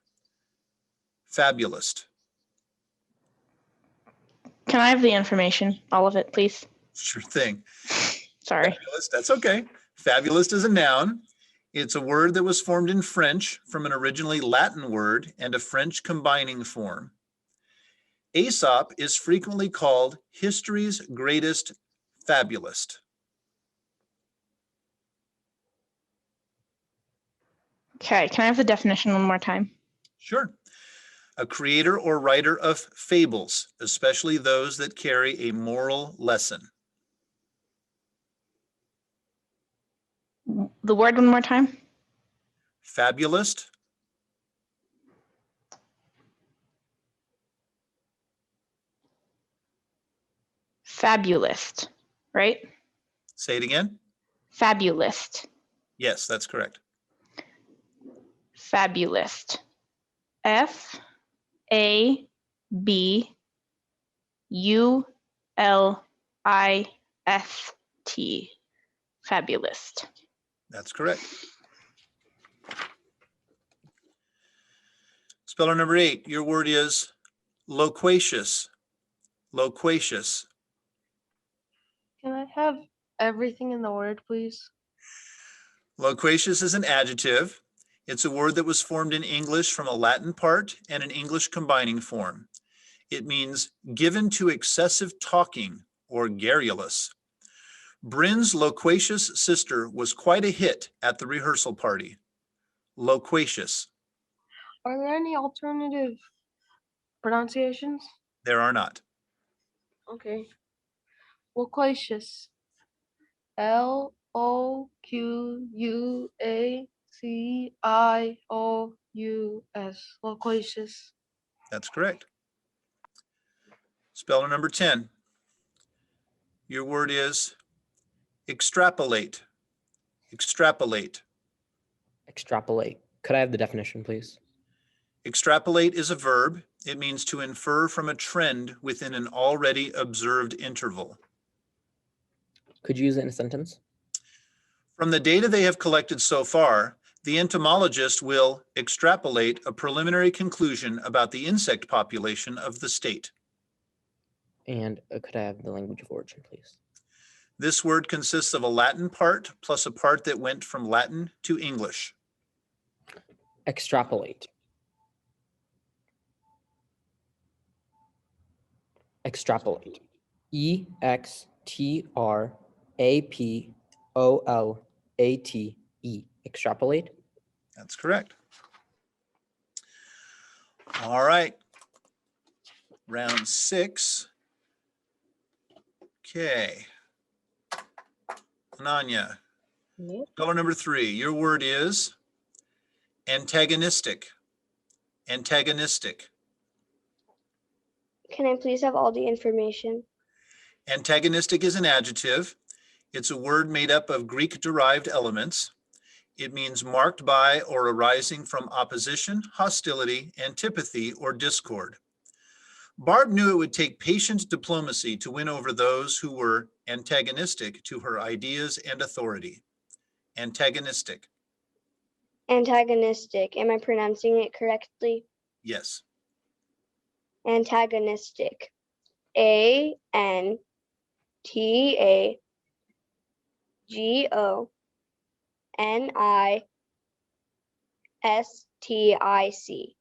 Fabulist. Can I have the information? All of it, please. Sure thing. Sorry. Fabulist, that's okay. Fabulist is a noun. It's a word that was formed in French from an originally Latin word and a French combining form. Aesop is frequently called history's greatest fabulist. Okay, can I have the definition one more time? Sure. A creator or writer of fables, especially those that carry a moral lesson. The word one more time? Fabulist. Fabulist, right? Say it again. Fabulist. Yes, that's correct. Fabulist. FABULIST. Fabulist. That's correct. Speller number 8, your word is loquacious. Loquacious. Can I have everything in the word, please? Loquacious is an adjective. It's a word that was formed in English from a Latin part and an English combining form. It means given to excessive talking or garrulous. Bryn's loquacious sister was quite a hit at the rehearsal party. Loquacious. Are there any alternative pronunciations? There are not. Okay. Loquacious. LOQUACIOUS. Loquacious. That's correct. Speller number 10. Your word is extrapolate. Extrapolate. Extrapolate. Could I have the definition, please? Extrapolate is a verb. It means to infer from a trend within an already observed interval. Could you use it in a sentence? From the data they have collected so far, the entomologist will extrapolate a preliminary conclusion about the insect population of the state. And could I have the language of origin, please? This word consists of a Latin part plus a part that went from Latin to English. Extrapolate. Extrapolate. EXTRAPOLATE. Extrapolate. That's correct. All right. Round 6. Okay. Ananya, color number 3. Your word is antagonistic. Antagonistic. Can I please have all the information? Antagonistic is an adjective. It's a word made up of Greek-derived elements. It means marked by or arising from opposition, hostility, antipathy, or discord. Barb knew it would take patient diplomacy to win over those who were antagonistic to her ideas and authority. Antagonistic. Antagonistic. Am I pronouncing it correctly? Yes. Antagonistic. ANTAGONISTIC.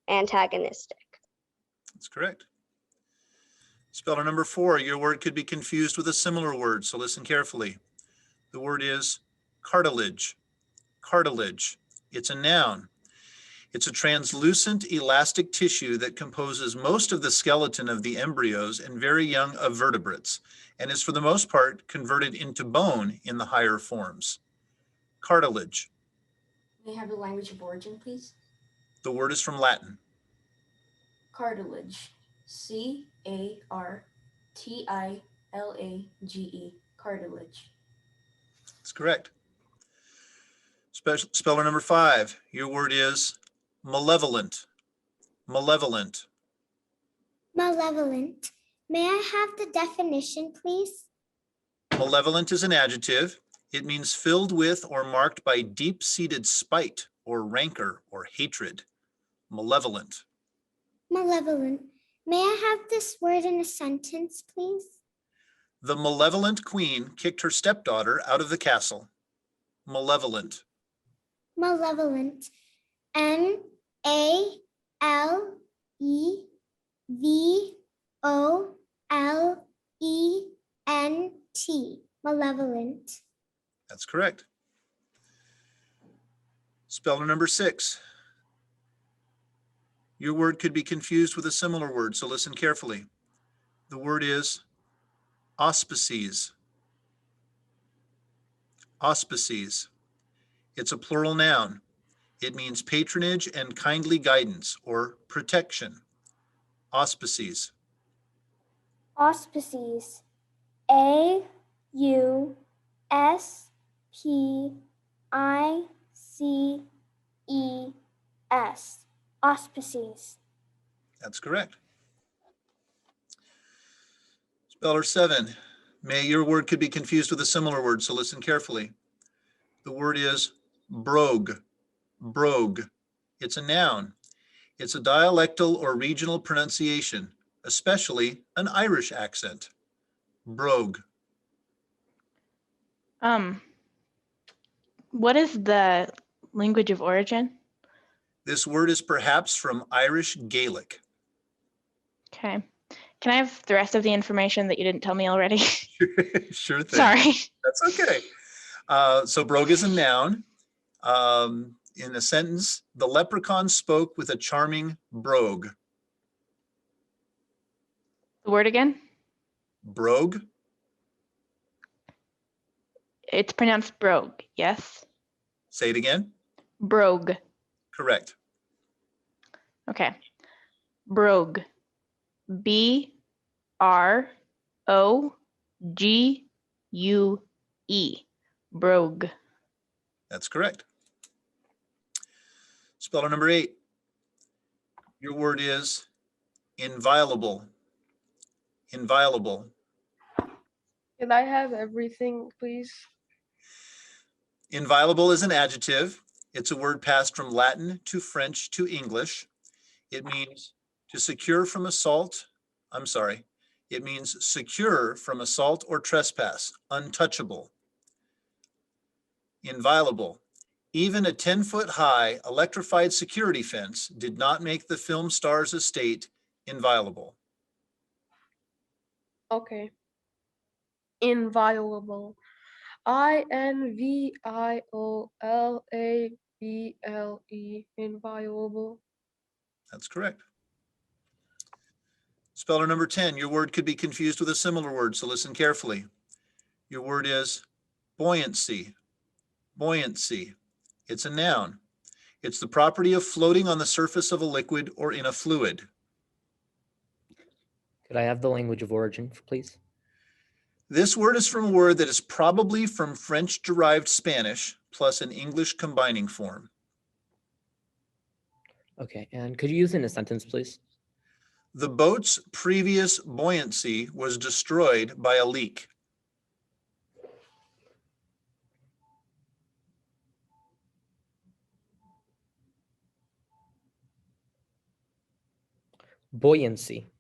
antagonistic. That's correct. Speller number 4, your word could be confused with a similar word, so listen carefully. The word is cartilage. Cartilage. It's a noun. It's a translucent elastic tissue that composes most of the skeleton of the embryos and very young of vertebrates, and is for the most part converted into bone in the higher forms. Cartilage. May I have the language of origin, please? The word is from Latin. Cartilage. C-A-R-T-I-L-A-G-E. Cartilage. That's correct. Speller number 5, your word is malevolent. Malevolent. Malevolent. May I have the definition, please? Malevolent is an adjective. It means filled with or marked by deep-seated spite or rancor or hatred. Malevolent. Malevolent. May I have this word in a sentence, please? The malevolent queen kicked her stepdaughter out of the castle. Malevolent. Malevolent. M-A-L-E-V-O-L-E-N-T. Malevolent. That's correct. Speller number 6. Your word could be confused with a similar word, so listen carefully. The word is auspices. Auspices. It's a plural noun. It means patronage and kindly guidance or protection. Auspices. Auspices. A-U-S-P-I-C-E-S. Auspices. That's correct. Speller 7. Your word could be confused with a similar word, so listen carefully. The word is brogue. Brogue. It's a noun. It's a dialectal or regional pronunciation, especially an Irish accent. Brogue. What is the language of origin? This word is perhaps from Irish Gaelic. Okay. Can I have the rest of the information that you didn't tell me already? Sure thing. Sorry. That's okay. So brogue is a noun. In a sentence, the leprechaun spoke with a charming brogue. The word again? Brogue. It's pronounced brogue, yes? Say it again. Brogue. Correct. Okay. Brogue. B-R-O-G-U-E. Brogue. That's correct. Speller number 8. Your word is inviolable. Inviolable. Can I have everything, please? Inviolable is an adjective. It's a word passed from Latin to French to English. It means to secure from assault. It means secure from assault or trespass, untouchable. Inviolable. Even a 10-foot high electrified security fence did not make the film star's estate inviolable. Okay. Inviolable. I-N-V-I-O-L-A-B-L-E. Inviolable. That's correct. Speller number 10, your word could be confused with a similar word, so listen carefully. Your word is buoyancy. Buoyancy. It's a noun. It's the property of floating on the surface of a liquid or in a fluid. Could I have the language of origin, please? This word is from a word that is probably from French-derived Spanish plus an English combining form. Okay, and could you use it in a sentence, please? The boat's previous buoyancy was destroyed by a leak. Buoyancy.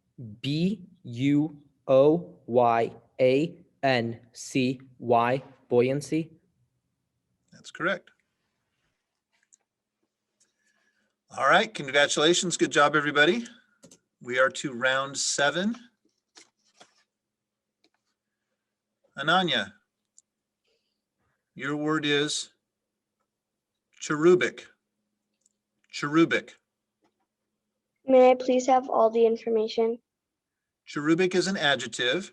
B-U-O-Y-A-N-C-Y. Buoyancy. That's correct. All right, congratulations. Good job, everybody. We are to round 7. Ananya, your word is cherubic. Cherubic. May I please have all the information? Cherubic is an adjective.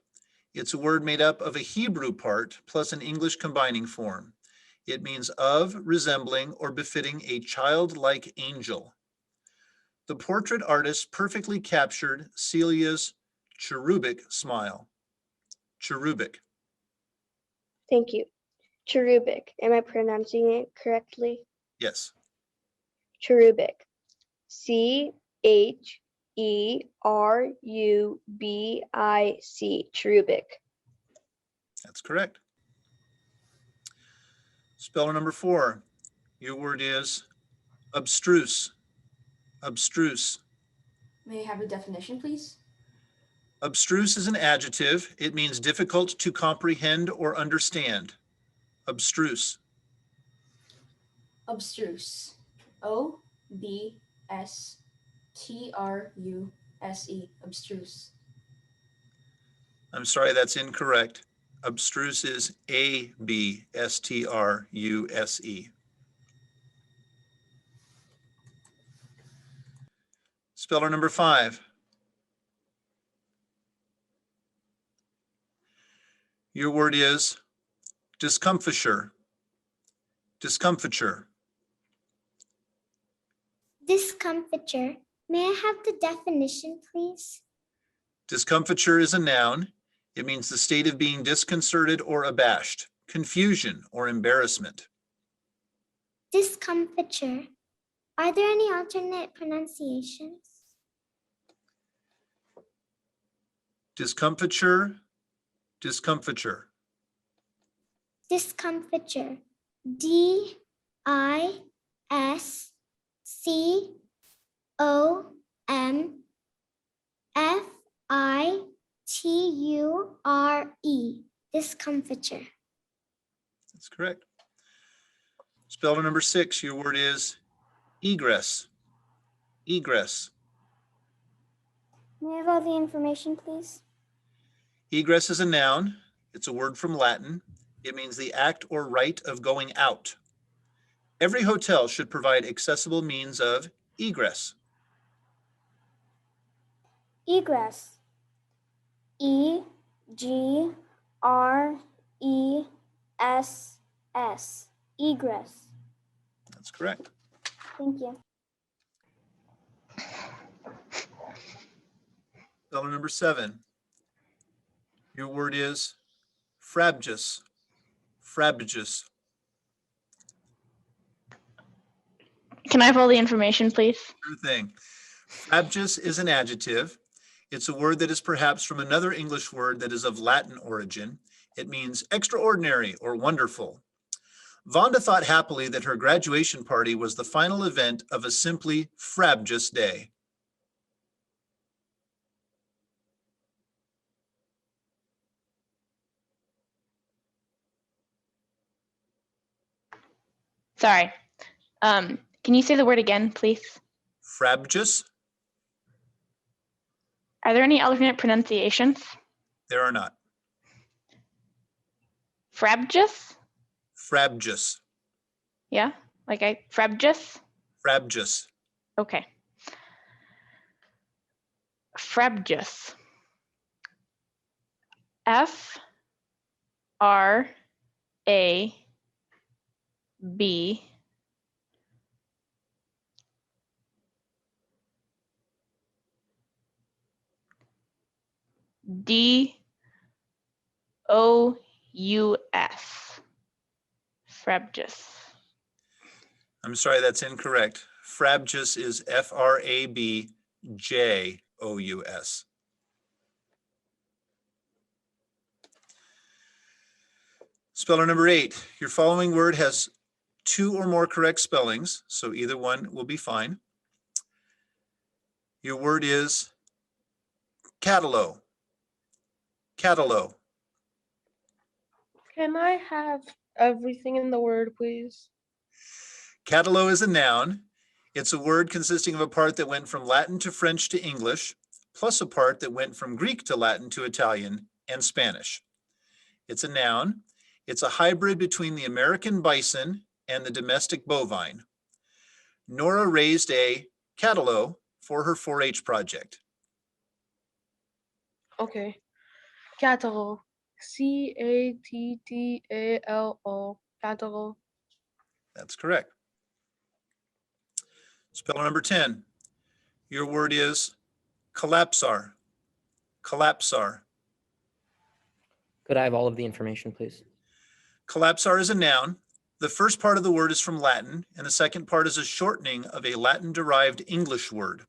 It's a word made up of a Hebrew part plus an English combining form. It means of, resembling, or befitting a childlike angel. The portrait artist perfectly captured Celia's cherubic smile. Cherubic. Thank you. Cherubic. Am I pronouncing it correctly? Yes. Cherubic. Cherubic. Cherubic. That's correct. Speller number 4. Your word is abstruse. Abstruse. May I have a definition, please? Abstruse is an adjective. It means difficult to comprehend or understand. Abstruse. Abstruse. O-B-S-T-R-U-S-E. Abstruse. I'm sorry, that's incorrect. Abstruse is A-B-S-T-R-U-S-E. Speller number 5. Your word is discomfiture. Discomfiture. Discomfiture. May I have the definition, please? Discomfiture is a noun. It means the state of being disconcerted or abashed, confusion or embarrassment. Discomfiture. Are there any alternate pronunciations? Discomfiture, discomfiture. Discomfiture. D-I-S-C-O-M-F-I-T-U-R-E. Discomfiture. That's correct. Speller number 6, your word is egress. Egress. May I have all the information, please? Egress is a noun. It's a word from Latin. It means the act or rite of going out. Every hotel should provide accessible means of egress. Egress. E-G-R-E-S-S. Egress. That's correct. Thank you. Speller number 7. Your word is frabjous. Frabjous. Can I have all the information, please? Sure thing. Frabjous is an adjective. It's a word that is perhaps from another English word that is of Latin origin. It means extraordinary or wonderful. Vonda thought happily that her graduation party was the final event of a simply frabjous day. Sorry. Can you say the word again, please? Frabjous? Are there any alternate pronunciations? There are not. Frabjous? Frabjous. Yeah, frabjous? Frabjous. Okay. Frabjous. F-R-A-B D-O-U-S. Frabjous. I'm sorry, that's incorrect. Frabjous is F-R-A-B-J-O-U-S. Speller number 8. Your following word has 2 or more correct spellings, so either one will be fine. Your word is catalo. Catalo. Can I have everything in the word, please? Catalo is a noun. It's a word consisting of a part that went from Latin to French to English, plus a part that went from Greek to Latin to Italian and Spanish. It's a noun. It's a hybrid between the American bison and the domestic bovine. Nora raised a catalo for her 4-H project. Okay. Catalo. C-A-T-T-A-L-O. Catalo. That's correct. Spell number 10. Your word is collapsar. Collapsar. Could I have all of the information, please? Collapsar is a noun. The first part of the word is from Latin, and the second part is a shortening of a Latin-derived English word.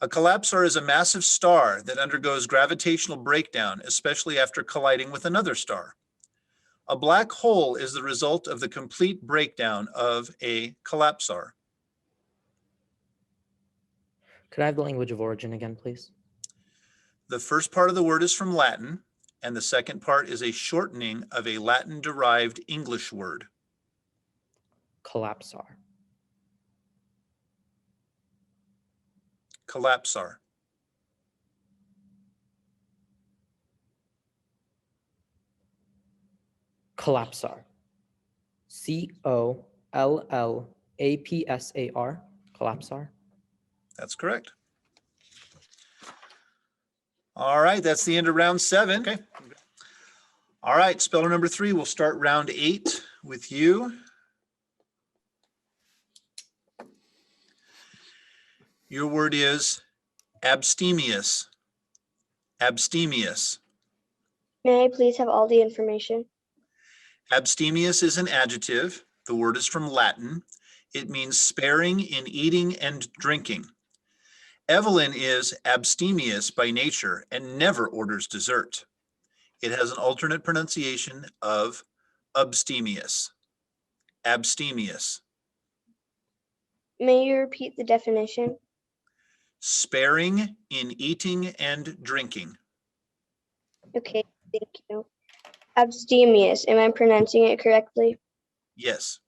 A collapsar is a massive star that undergoes gravitational breakdown, especially after colliding with another star. A black hole is the result of the complete breakdown of a collapsar. Could I have the language of origin again, please? The first part of the word is from Latin, and the second part is a shortening of a Latin-derived English word. Collapsar. Collapsar. Collapsar. C-O-L-L-A-P-S-A-R. Collapsar. That's correct. All right, that's the end of round 7. Okay. All right, speller number 3, we'll start round 8 with you. Your word is abstemious. Abstemious. May I please have all the information? Abstemious is an adjective. The word is from Latin. It means sparing in eating and drinking. Evelyn is abstemious by nature and never orders dessert. It has an alternate pronunciation of abstemious. Abstemious. May you repeat the definition? Sparing in eating and drinking. Okay, thank you. Abstemious, am I pronouncing it correctly? Yes.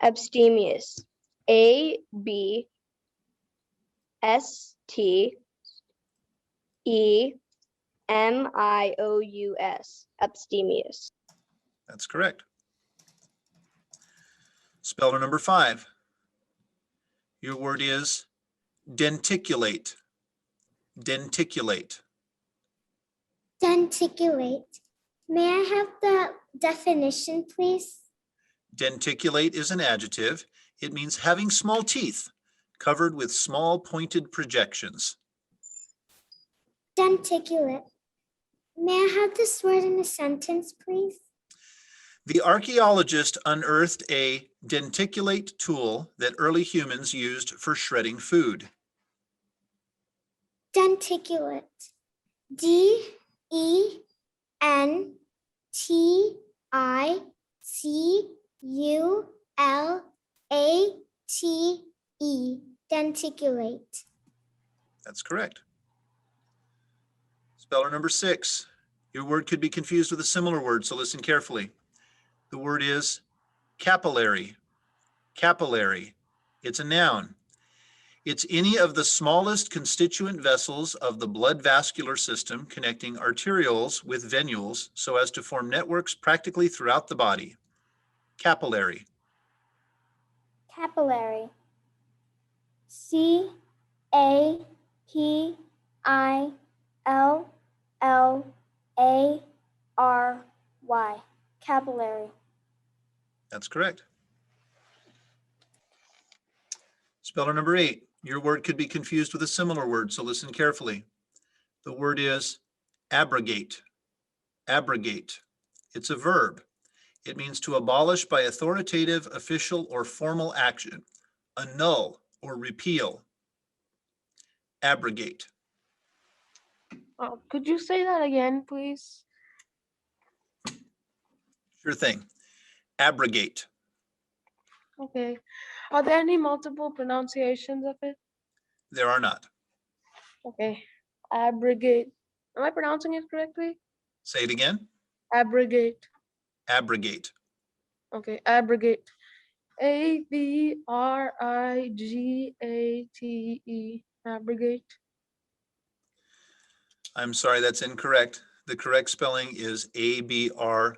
Abstemious. A-B-S-T-E-M-I-O-U-S. Abstemious. That's correct. Speller number 5. Your word is denticulate. Denticulate. Denticulate. May I have the definition, please? Denticulate is an adjective. It means having small teeth covered with small pointed projections. Denticulate. May I have this word in a sentence, please? The archaeologist unearthed a denticulate tool that early humans used for shredding food. Denticulate. D-E-N-T-I-C-U-L-A-T-E. Denticulate. That's correct. Speller number 6. Your word could be confused with a similar word, so listen carefully. The word is capillary. Capillary. It's a noun. It's any of the smallest constituent vessels of the blood vascular system connecting arterioles with venules so as to form networks practically throughout the body. Capillary. Capillary. C-A-P-I-L-L-A-R-Y. Capillary. That's correct. Speller number 8. Your word could be confused with a similar word, so listen carefully. The word is abrogate. Abrogate. It's a verb. It means to abolish by authoritative, official, or formal action, annul or repeal. Abrogate. Could you say that again, please? Sure thing. Abrogate. Okay. Are there any multiple pronunciations of it? There are not. Okay. Abrogate. Am I pronouncing it correctly? Say it again. Abrogate. Abrogate. Okay. Abrogate. Abrigate. Abrogate. I'm sorry, that's incorrect. The correct spelling is Abrogate.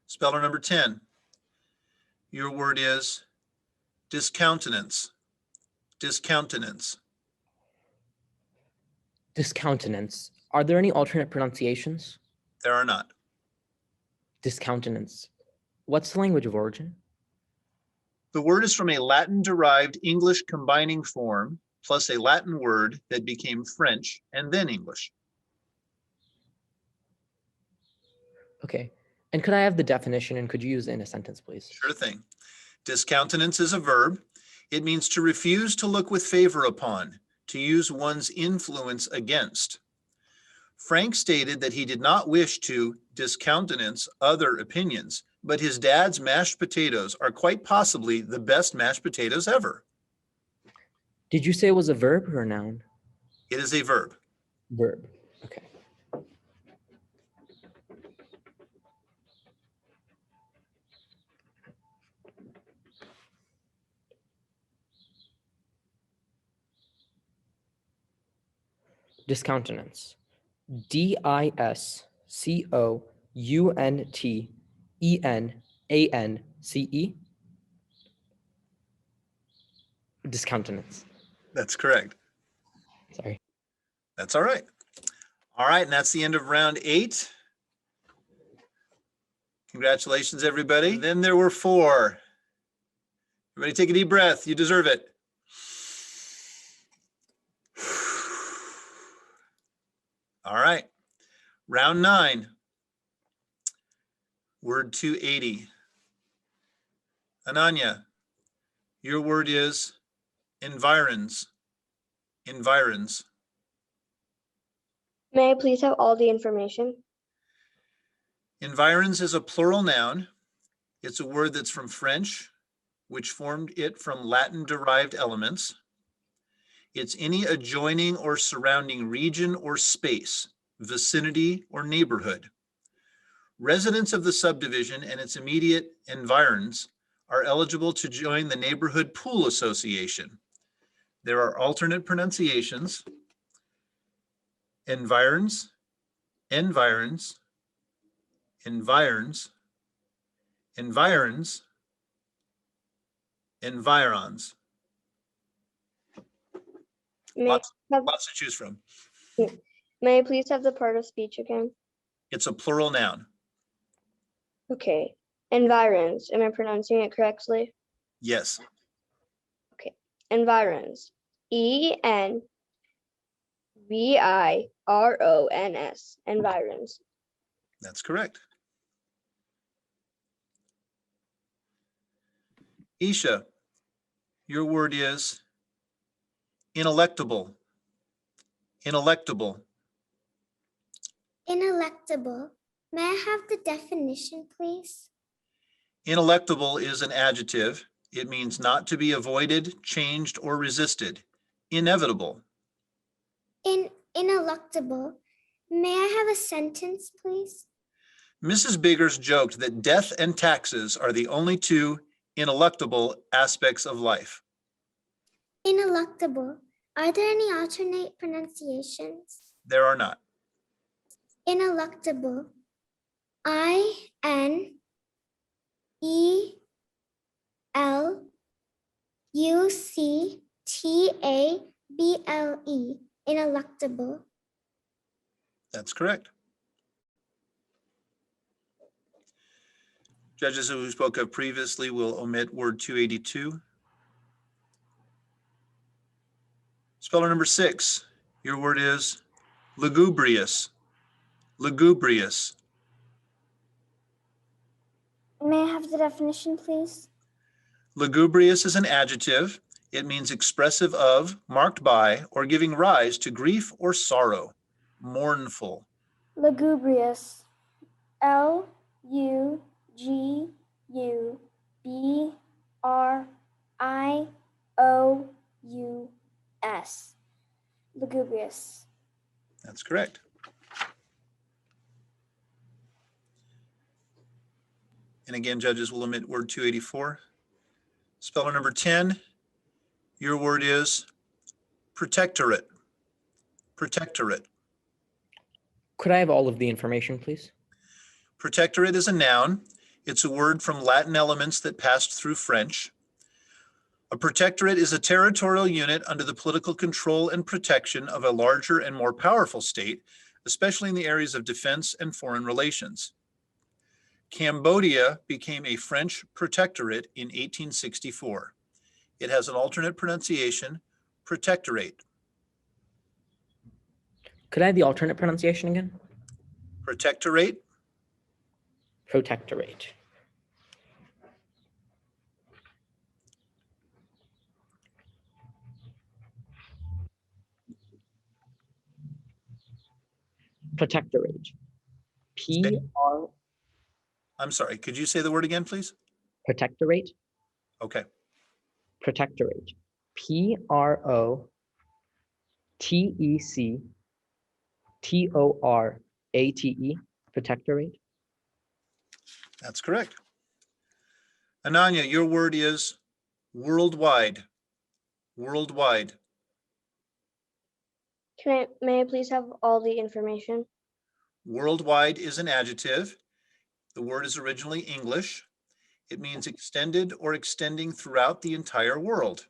Speller number 10. Your word is discountenance. Discountenance. Discountenance. Are there any alternate pronunciations? There are not. Discountenance. What's the language of origin? The word is from a Latin-derived English combining form plus a Latin word that became French and then English. Okay. And could I have the definition and could you use it in a sentence, please? Sure thing. Discountenance is a verb. It means to refuse to look with favor upon, to use one's influence against. Frank stated that he did not wish to discountenance other opinions, but his dad's mashed potatoes are quite possibly the best mashed potatoes ever. Did you say it was a verb or a noun? It is a verb. Verb. Okay. Discountenance. Discountenance. Discountenance. That's correct. Sorry. That's all right. All right, and that's the end of round 8. Congratulations, everybody. Then there were 4. Everybody take a deep breath. You deserve it. All right. Round 9. Word 280. Ananya, your word is environs. Environs. May I please have all the information? Environs is a plural noun. It's a word that's from French, which formed it from Latin-derived elements. It's any adjoining or surrounding region or space, vicinity or neighborhood. Residents of the subdivision and its immediate environs are eligible to join the Neighborhood Pool Association. There are alternate pronunciations: environs, environs, environs, environs, environs. Lots to choose from. May I please have the part of speech again? It's a plural noun. Okay. Environs. Am I pronouncing it correctly? Yes. Okay. Environs. ENVIRONS. Environs. That's correct. Isha, your word is inelectable. Inelectable. Inelectable. May I have the definition, please? Inelectable is an adjective. It means not to be avoided, changed, or resisted. Inevitable. Ineluctable. May I have a sentence, please? Mrs. Biggers joked that death and taxes are the only 2 ineluctable aspects of life. Ineluctable. Are there any alternate pronunciations? There are not. Ineluctable. INELUCTABLE. Ineluctable. That's correct. Judges who we spoke of previously will omit word 282. Speller number 6, your word is lugubrious. Lugubrious. May I have the definition, please? Lugubrious is an adjective. It means expressive of, marked by, or giving rise to grief or sorrow. Mournful. Lugubrious. LUGUBRIOUS. Lugubrious. That's correct. And again, judges will omit word 284. Speller number 10, your word is protectorate. Protectorate. Could I have all of the information, please? Protectorate is a noun. It's a word from Latin elements that passed through French. A protectorate is a territorial unit under the political control and protection of a larger and more powerful state, especially in the areas of defense and foreign relations. Cambodia became a French protectorate in 1864. It has an alternate pronunciation, protectorate. Could I have the alternate pronunciation again? Protectorate. Protectorate. Protectorate. P-R. I'm sorry, could you say the word again, please? Protectorate. Okay. Protectorate. P-R-O-T-E-C-T-O-R-A-T-E. Protectorate. That's correct. Ananya, your word is worldwide. Worldwide. May I please have all the information? Worldwide is an adjective. The word is originally English. It means extended or extending throughout the entire world.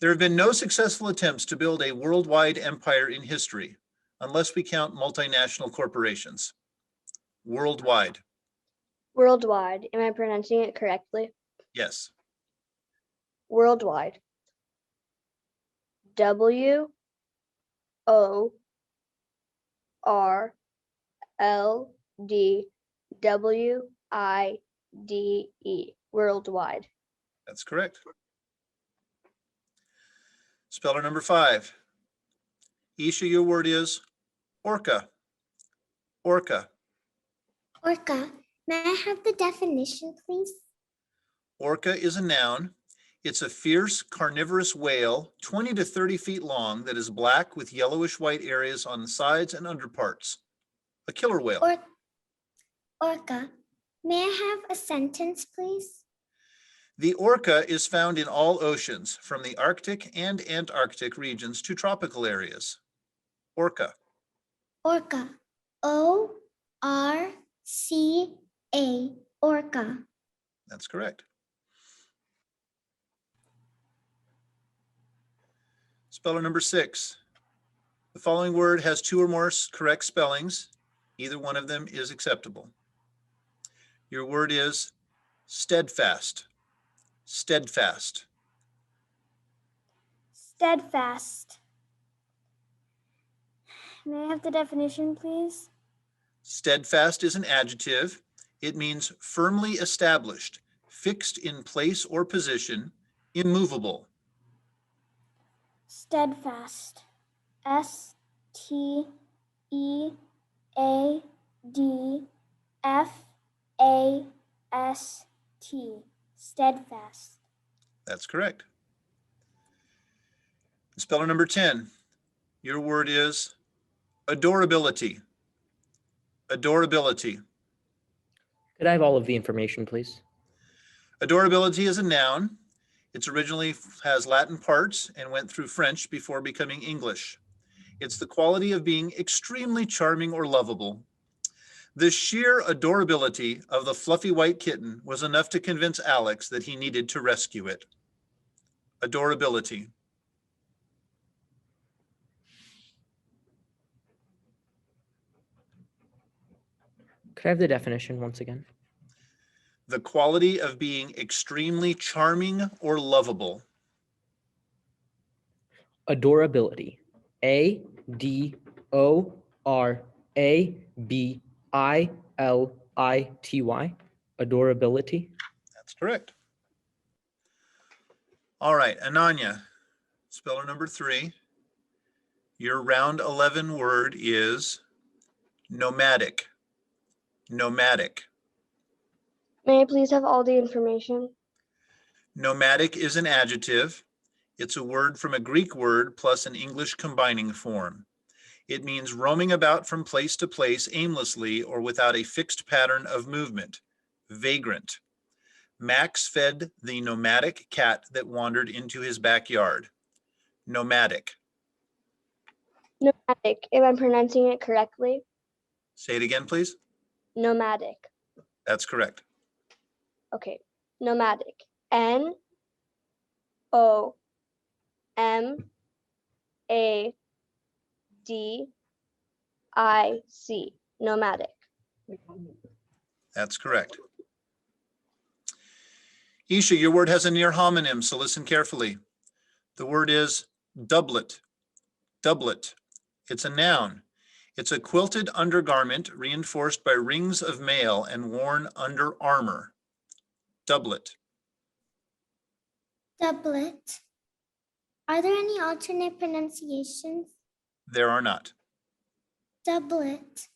There have been no successful attempts to build a worldwide empire in history, unless we count multinational corporations. Worldwide. Worldwide. Am I pronouncing it correctly? Yes. Worldwide. W-O-R-L-D-W-I-D-E. Worldwide. That's correct. Speller number 5. Isha, your word is orca. Orca. Orca. May I have the definition, please? Orca is a noun. It's a fierce carnivorous whale, 20 to 30 feet long, that is black with yellowish white areas on the sides and underparts. A killer whale. Orca. May I have a sentence, please? The orca is found in all oceans, from the Arctic and Antarctic regions to tropical areas. Orca. Orca. O-R-C-A. Orca. That's correct. Speller number 6. The following word has 2 or more correct spellings. Either one of them is acceptable. Your word is steadfast. Steadfast. Steadfast. May I have the definition, please? Steadfast is an adjective. It means firmly established, fixed in place or position, immovable. Steadfast. S-T-E-A-D-F-A-S-T. Steadfast. That's correct. Speller number 10. Your word is adorability. Adorability. Could I have all of the information, please? Adorability is a noun. It originally has Latin parts and went through French before becoming English. It's the quality of being extremely charming or lovable. The sheer adorability of the fluffy white kitten was enough to convince Alex that he needed to rescue it. Adorability. Could I have the definition once again? The quality of being extremely charming or lovable. Adorability. A-D-O-R-A-B-I-L-I-T-Y. Adorability. That's correct. All right, Ananya, speller number 3. Your round 11 word is nomadic. Nomadic. May I please have all the information? Nomadic is an adjective. It's a word from a Greek word plus an English combining form. It means roaming about from place to place aimlessly or without a fixed pattern of movement. Vagrant. Max fed the nomadic cat that wandered into his backyard. Nomadic. Nomadic, if I'm pronouncing it correctly. Say it again, please. Nomadic. That's correct. Okay. Nomadic. Nomadic. Nomadic. That's correct. Isha, your word has a near homonym, so listen carefully. The word is doublet. Doublet. It's a noun. It's a quilted undergarment reinforced by rings of mail and worn under armor. Doublet. Doublet. Are there any alternate pronunciations? There are not. Doublet.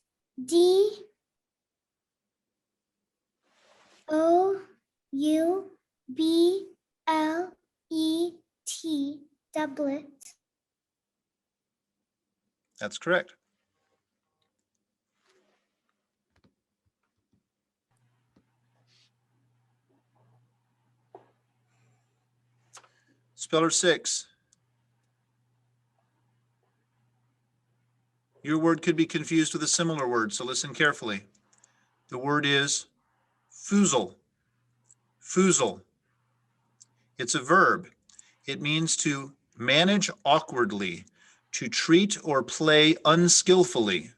D-O-U-B-L-E-T. Doublet. That's correct. Speller 6. Your word could be confused with a similar word, so listen carefully. The word is foozle. Foozle. It's a verb. It means to manage awkwardly, to treat or play unskillfully.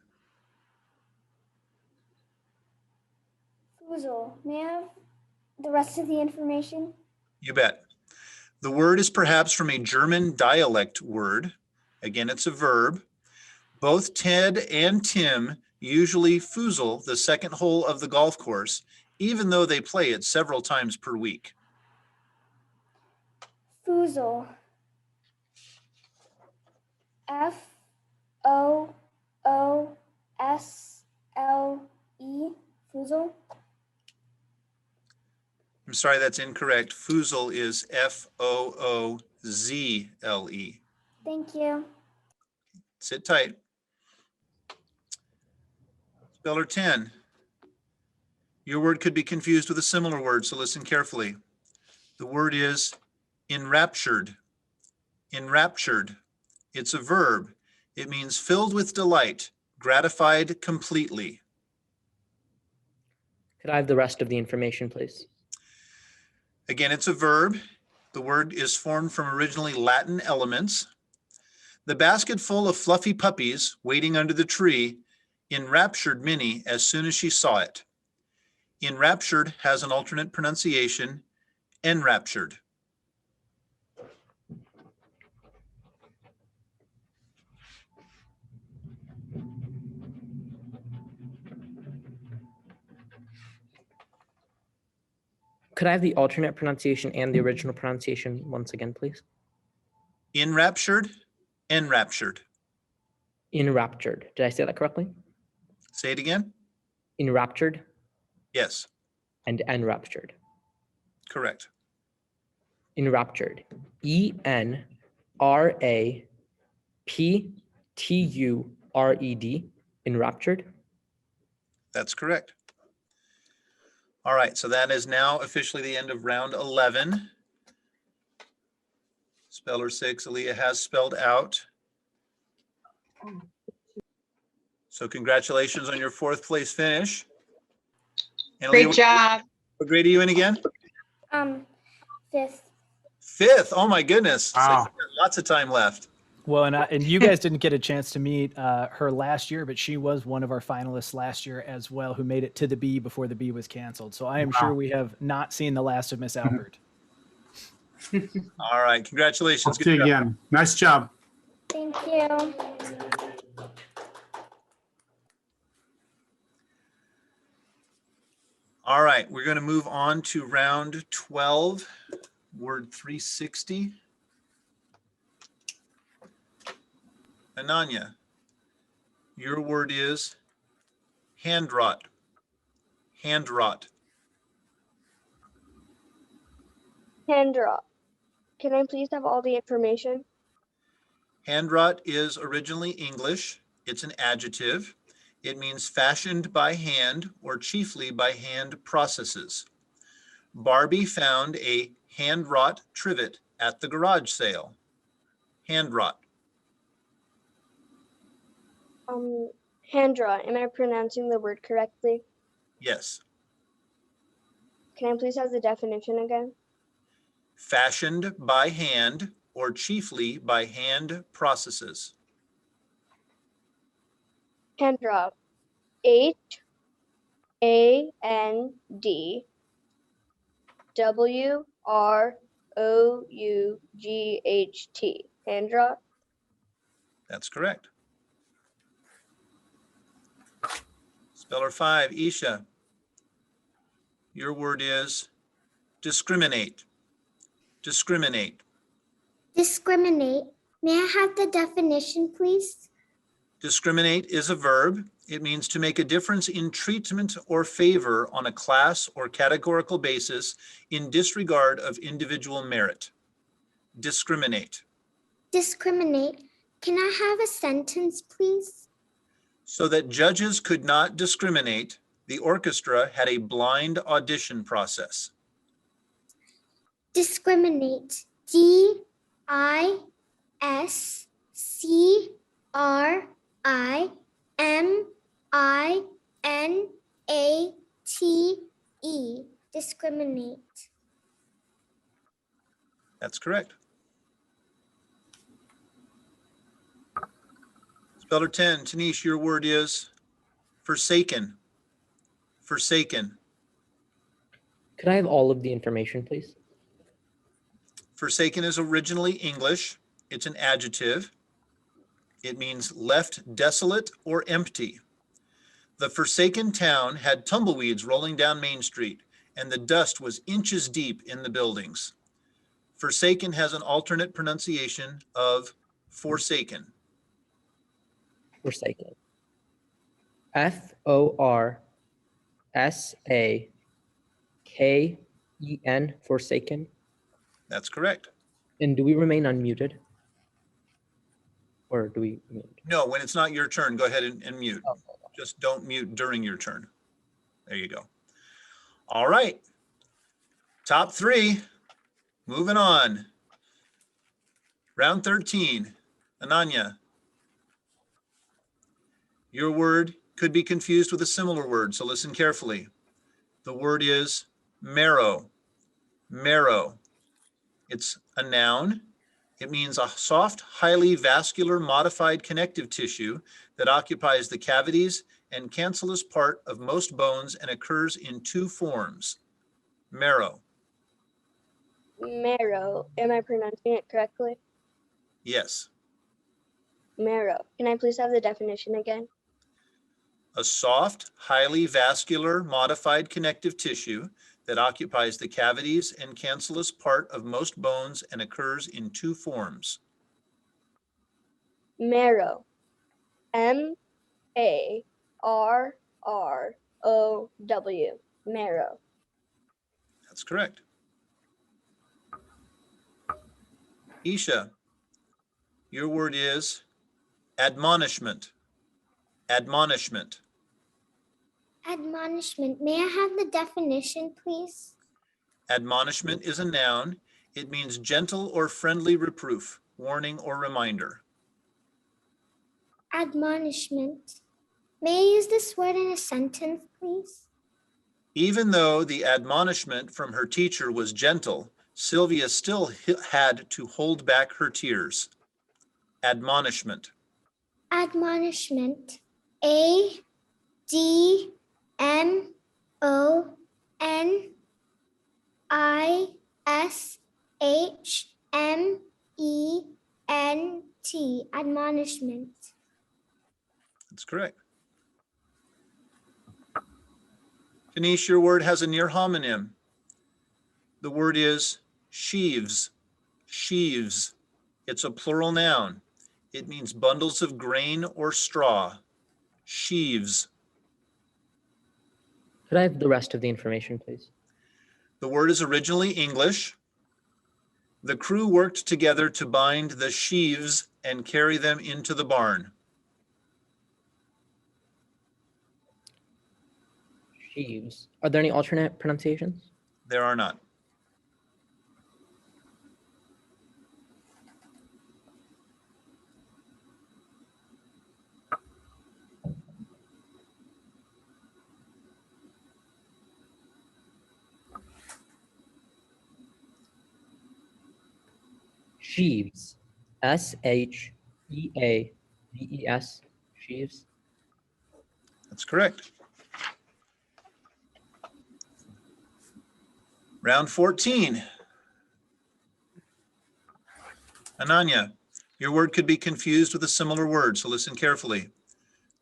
Foozle. May I have the rest of the information? You bet. The word is perhaps from a German dialect word. Again, it's a verb. Both Ted and Tim usually foozle the second hole of the golf course, even though they play it several times per week. Foozle. F-O-O-S-L-E. Foozle. I'm sorry, that's incorrect. Foozle is F-O-O-Z-L-E. Thank you. Sit tight. Speller 10. Your word could be confused with a similar word, so listen carefully. The word is enraptured. Enraptured. It's a verb. It means filled with delight, gratified completely. Could I have the rest of the information, please? Again, it's a verb. The word is formed from originally Latin elements. The basket full of fluffy puppies waiting under the tree enraptured Minnie as soon as she saw it. Enraptured has an alternate pronunciation, enraptured. Could I have the alternate pronunciation and the original pronunciation once again, please? Enraptured, enraptured. Enraptured. Did I say that correctly? Say it again. Enraptured Yes, and enraptured. correct. Enraptured. E-N-R-A-P-T-U-R-E-D. Enraptured. That's correct. All right, so that is now officially the end of round 11. Speller 6, Aaliyah has spelled out. So congratulations on your 4th place finish. And Great Aaliyah, job. what grade are you in again? 5th. 5th. Oh my goodness. So Wow. you've got lots of time left. Well, and you guys didn't get a chance to meet her last year, but she was one of our finalists last year as well, who made it to the B before the B was canceled. So I am sure we have not seen the last of Miss Albert. All right, congratulations. Let's Good see job. again. Nice job. Thank you. All right, we're going to move on to round 12, word 360. Ananya, your word is handwrought. Handwrought. Handwrought. Can I please have all the information? Handwrought is originally English. It's an adjective. It means fashioned by hand or chiefly by hand processes. Barbie found a hand-wrought trivet at the garage sale. Hand-wrought. Hand draw. Am I pronouncing the word correctly? Yes. Can I please have the definition again? Fashioned by hand or chiefly by hand processes. Hand draw. HANDWROUGHT. Hand draw. That's correct. Speller 5, Isha. Your word is discriminate. Discriminate. Discriminate. May I have the definition, please? Discriminate is a verb. It means to make a difference in treatment or favor on a class or categorical basis in disregard of individual merit. Discriminate. Discriminate. Can I have a sentence, please? So that judges could not discriminate, the orchestra had a blind audition process. Discriminate. DISCRIMINATE. Discriminate. That's correct. Speller 10, Tanish, your word is forsaken. Forsaken. Could I have all of the information, please? Forsaken is originally English. It's an adjective. It means left desolate or empty. The forsaken town had tumbleweeds rolling down Main Street, and the dust was inches deep in the buildings. Forsaken has an alternate pronunciation of forsaken. Forsaken. FORSAKEN, forsaken. That's correct. And do we remain unmuted? Or do we mute? No, when it's not your turn, go ahead and mute. Oh. Just don't mute during your turn. There you go. All right. Top 3. Moving on. Round 13. Ananya. Your word could be confused with a similar word, so listen carefully. The word is marrow. Marrow. It's a noun. It means a soft, highly vascular modified connective tissue that occupies the cavities and cancellous part of most bones and occurs in 2 forms. Marrow. Marrow. Am I pronouncing it correctly? Yes. Marrow. Can I please have the definition again? A soft, highly vascular modified connective tissue that occupies the cavities and cancellous part of most bones and occurs in 2 forms. Marrow. MARROW. Marrow. That's correct. Isha, your word is admonishment. Admonishment. Admonishment. May I have the definition, please? Admonishment is a noun. It means gentle or friendly reproof, warning or reminder. Admonishment. May I use this word in a sentence, please? Even though the admonishment from her teacher was gentle, Sylvia still had to hold back her tears. Admonishment. Admonishment. ADMONISHMENT. Admonishment. That's correct. Denise, your word has a near homonym. The word is sheaves. Sheaves. It's a plural noun. It means bundles of grain or straw. Sheaves. Could I have the rest of the information, please? The word is originally English. The crew worked together to bind the sheaves and carry them into the barn. Sheaves. Are there any alternate pronunciations? There are not. Sheaves. Sheaves. Sheaves. That's correct. Round 14. Ananya, your word could be confused with a similar word, so listen carefully.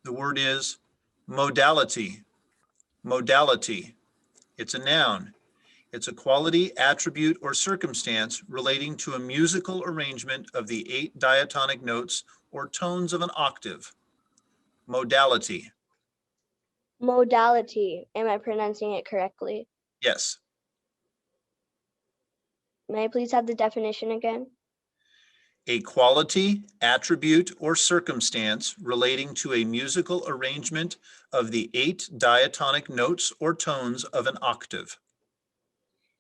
The word is modality. Modality. It's a noun. It's a quality, attribute, or circumstance relating to a musical arrangement of the 8 diatonic notes or tones of an octave. Modality. Modality. Am I pronouncing it correctly? Yes. May I please have the definition again? A quality, attribute, or circumstance relating to a musical arrangement of the 8 diatonic notes or tones of an octave.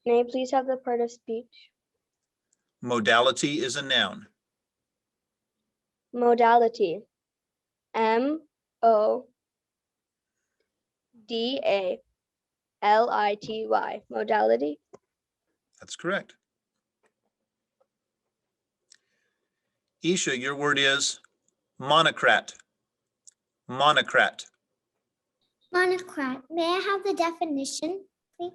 May I please have the part of speech? Modality is a noun. Modality. M-O-D-A-L-I-T-Y. Modality. That's correct. Isha, your word is monocrat. Monocrat. Monocrat. May I have the definition, please?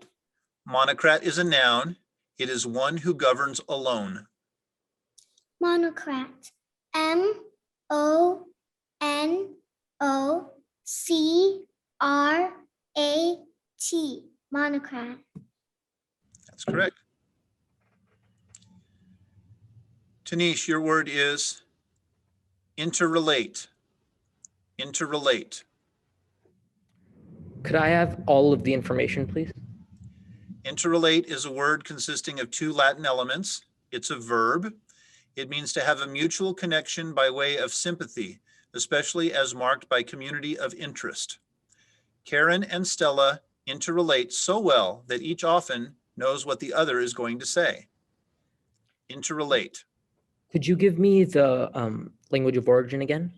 Monocrat is a noun. It is one who governs alone. Monocrat. M-O-N-O-C-R-A-T. Monocrat. That's correct. Tanish, your word is interrelate. Interrelate. Could I have all of the information, please? Interrelate is a word consisting of 2 Latin elements. It's a verb. It means to have a mutual connection by way of sympathy, especially as marked by community of interest. Karen and Stella interrelate so well that each often knows what the other is going to say. Interrelate. Could you give me the language of origin again?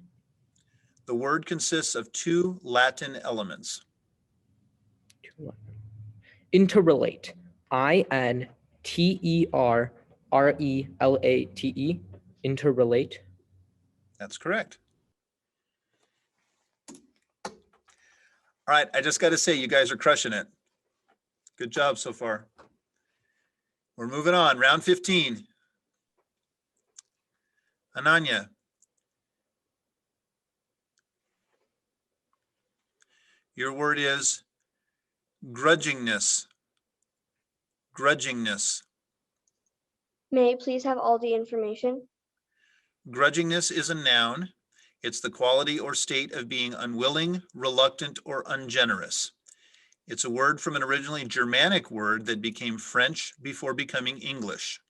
The word consists of 2 Latin elements. Interrelate. I-N-T-E-R-R-E-L-A-T-E. Interrelate. That's correct. All right, I just got to say, you guys are crushing it. Good job so far. We're moving on. Round 15. Ananya. Your word is grudgingness. Grudgingness. May I please have all the information? Grudgingness is a noun. It's the quality or state of being unwilling, reluctant, or ungenerous. It's a word from an originally Germanic word that became French before becoming English.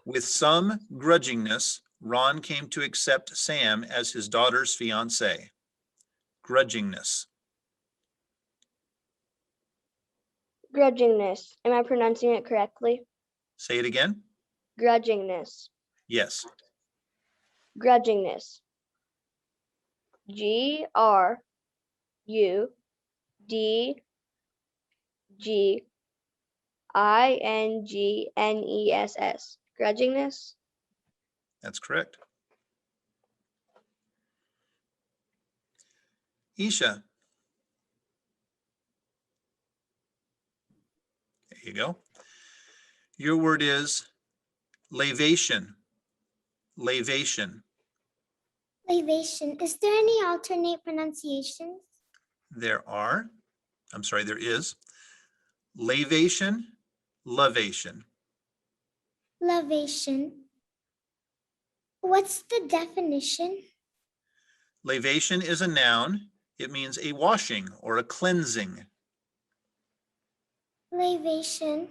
With some grudgingness, Ron came to accept Sam as his daughter's fiancé. Grudgingness. Grudgingness. Am I pronouncing it correctly? Say it again. Grudgingness. Yes. Grudgingness. G-R-U-D-G-I-N-G-N-E-S-S. Grudgingness. That's correct. Isha. There you go. Your word is lavation. Lavation. Lavation. Is there any alternate pronunciations? There is lavation, lavation. Lavation. What's the definition? Lavation is a noun. It means a washing or a cleansing. Lavation.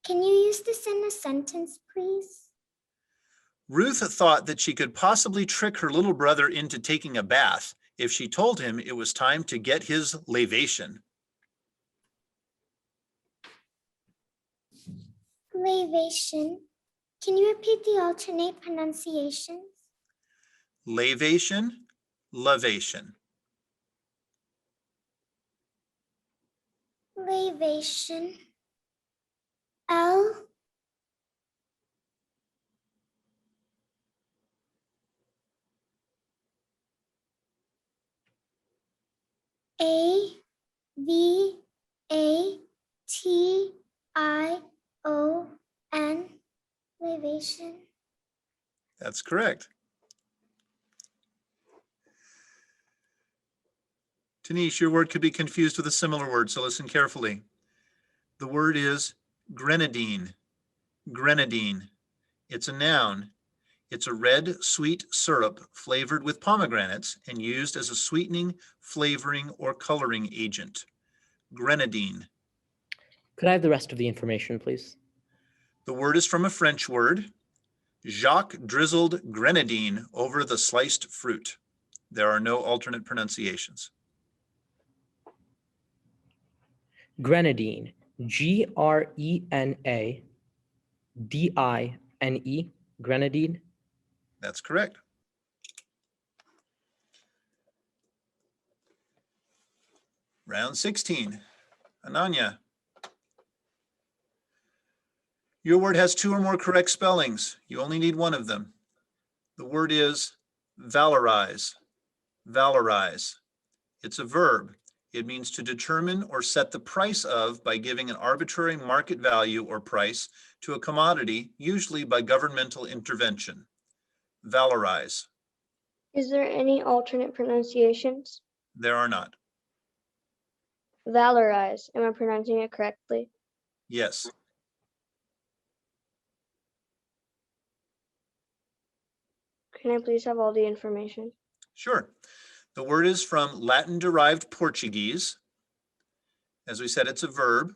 Can you use this in a sentence, please? Ruth thought that she could possibly trick her little brother into taking a bath if she told him it was time to get his lavation. Lavation. Can you repeat the alternate pronunciations? Lavation, lavation. Lavation. L. A. V. A. T. I. O. N. Lavation. That's correct. Tanish, your word could be confused with a similar word, so listen carefully. The word is grenadine. Grenadine. It's a noun. It's a red, sweet syrup flavored with pomegranates and used as a sweetening, flavoring, or coloring agent. Grenadine. Could I have the rest of the information, please? The word is from a French word. Jacques drizzled grenadine over the sliced fruit. There are no alternate pronunciations. Grenadine. Grenadine. Grenadine. That's correct. Round 16. Ananya. Your word has 2 or more correct spellings. You only need one of them. The word is valorize. Valorize. It's a verb. It means to determine or set the price of by giving an arbitrary market value or price to a commodity, usually by governmental intervention. Valorize. Is there any alternate pronunciations? There are not. Valorize. Am I pronouncing it correctly? Yes. Can I please have all the information? Sure. The word is from Latin-derived Portuguese. As we said, it's a verb.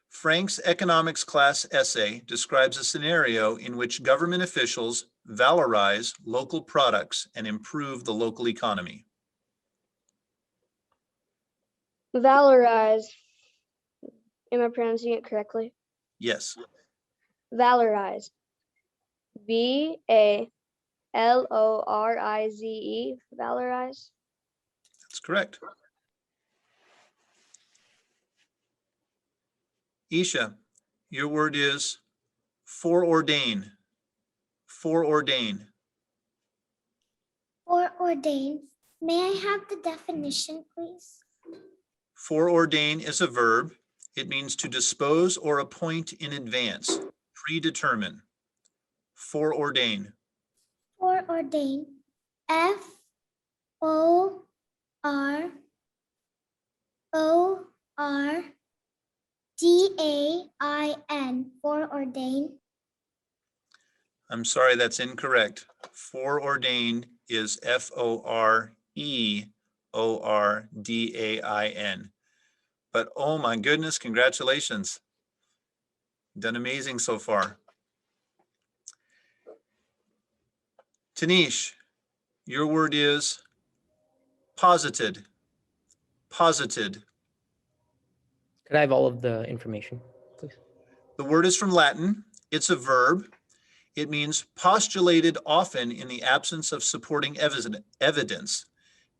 Frank's economics class essay describes a scenario in which government officials valorize local products and improve the local economy. Valorize. Am I pronouncing it correctly? Yes. Valorize. Valorize. Valorize. That's correct. Isha, your word is foreordain. Foreordain. Foreordain. May I have the definition, please? Foreordain is a verb. It means to dispose or appoint in advance, predetermine. Foreordain. Foreordain. F-O-R-O-R-D-A-I-N. Foreordain. I'm sorry, that's incorrect. Foreordain is F-O-R-E-O-R-D-A-I-N. But oh my goodness, congratulations. Done amazing so far. Tanish, your word is posited. Posited. Could I have all of the information, please? The word is from Latin. It's a verb. It means postulated often in the absence of supporting evidence,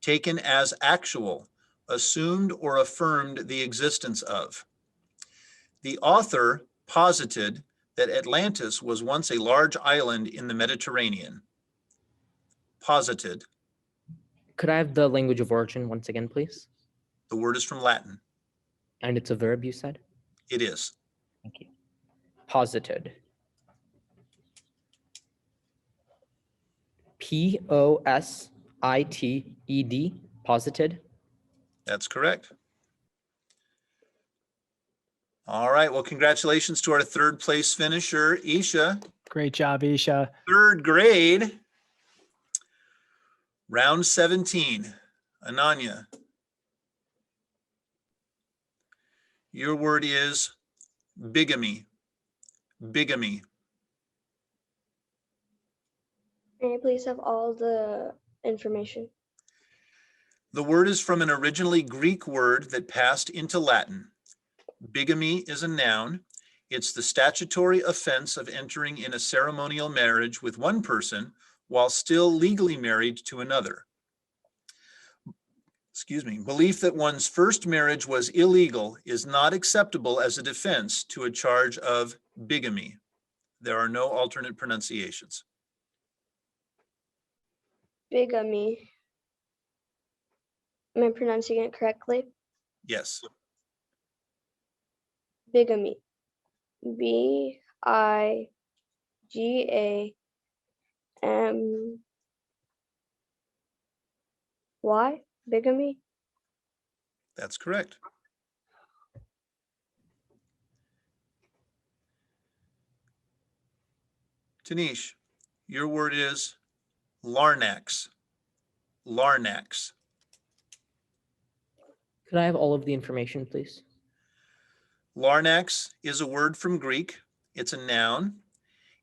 taken as actual, assumed or affirmed the existence of. The author posited that Atlantis was once a large island in the Mediterranean. Posited. Could I have the language of origin once again, please? The word is from Latin. And it's a verb, you said? It is. Thank you. Posited. P-O-S-I-T-E-D. Posited. That's correct. All right. Well, congratulations to our 3rd place finisher, Isha. Great job, Isha. 3rd grade. Round 17. Ananya. Your word is bigamy. Bigamy. May I please have all the information? The word is from an originally Greek word that passed into Latin. Bigamy is a noun. It's the statutory offense of entering in a ceremonial marriage with one person while still legally married to another. Belief that one's first marriage was illegal is not acceptable as a defense to a charge of bigamy. There are no alternate pronunciations. Bigamy. Am I pronouncing it correctly? Yes. Bigamy. B-I-G-A-M-Y. Bigamy. That's correct. Tanish, your word is larnax. Larnax. Could I have all of the information, please? Larnax is a word from Greek. It's a noun.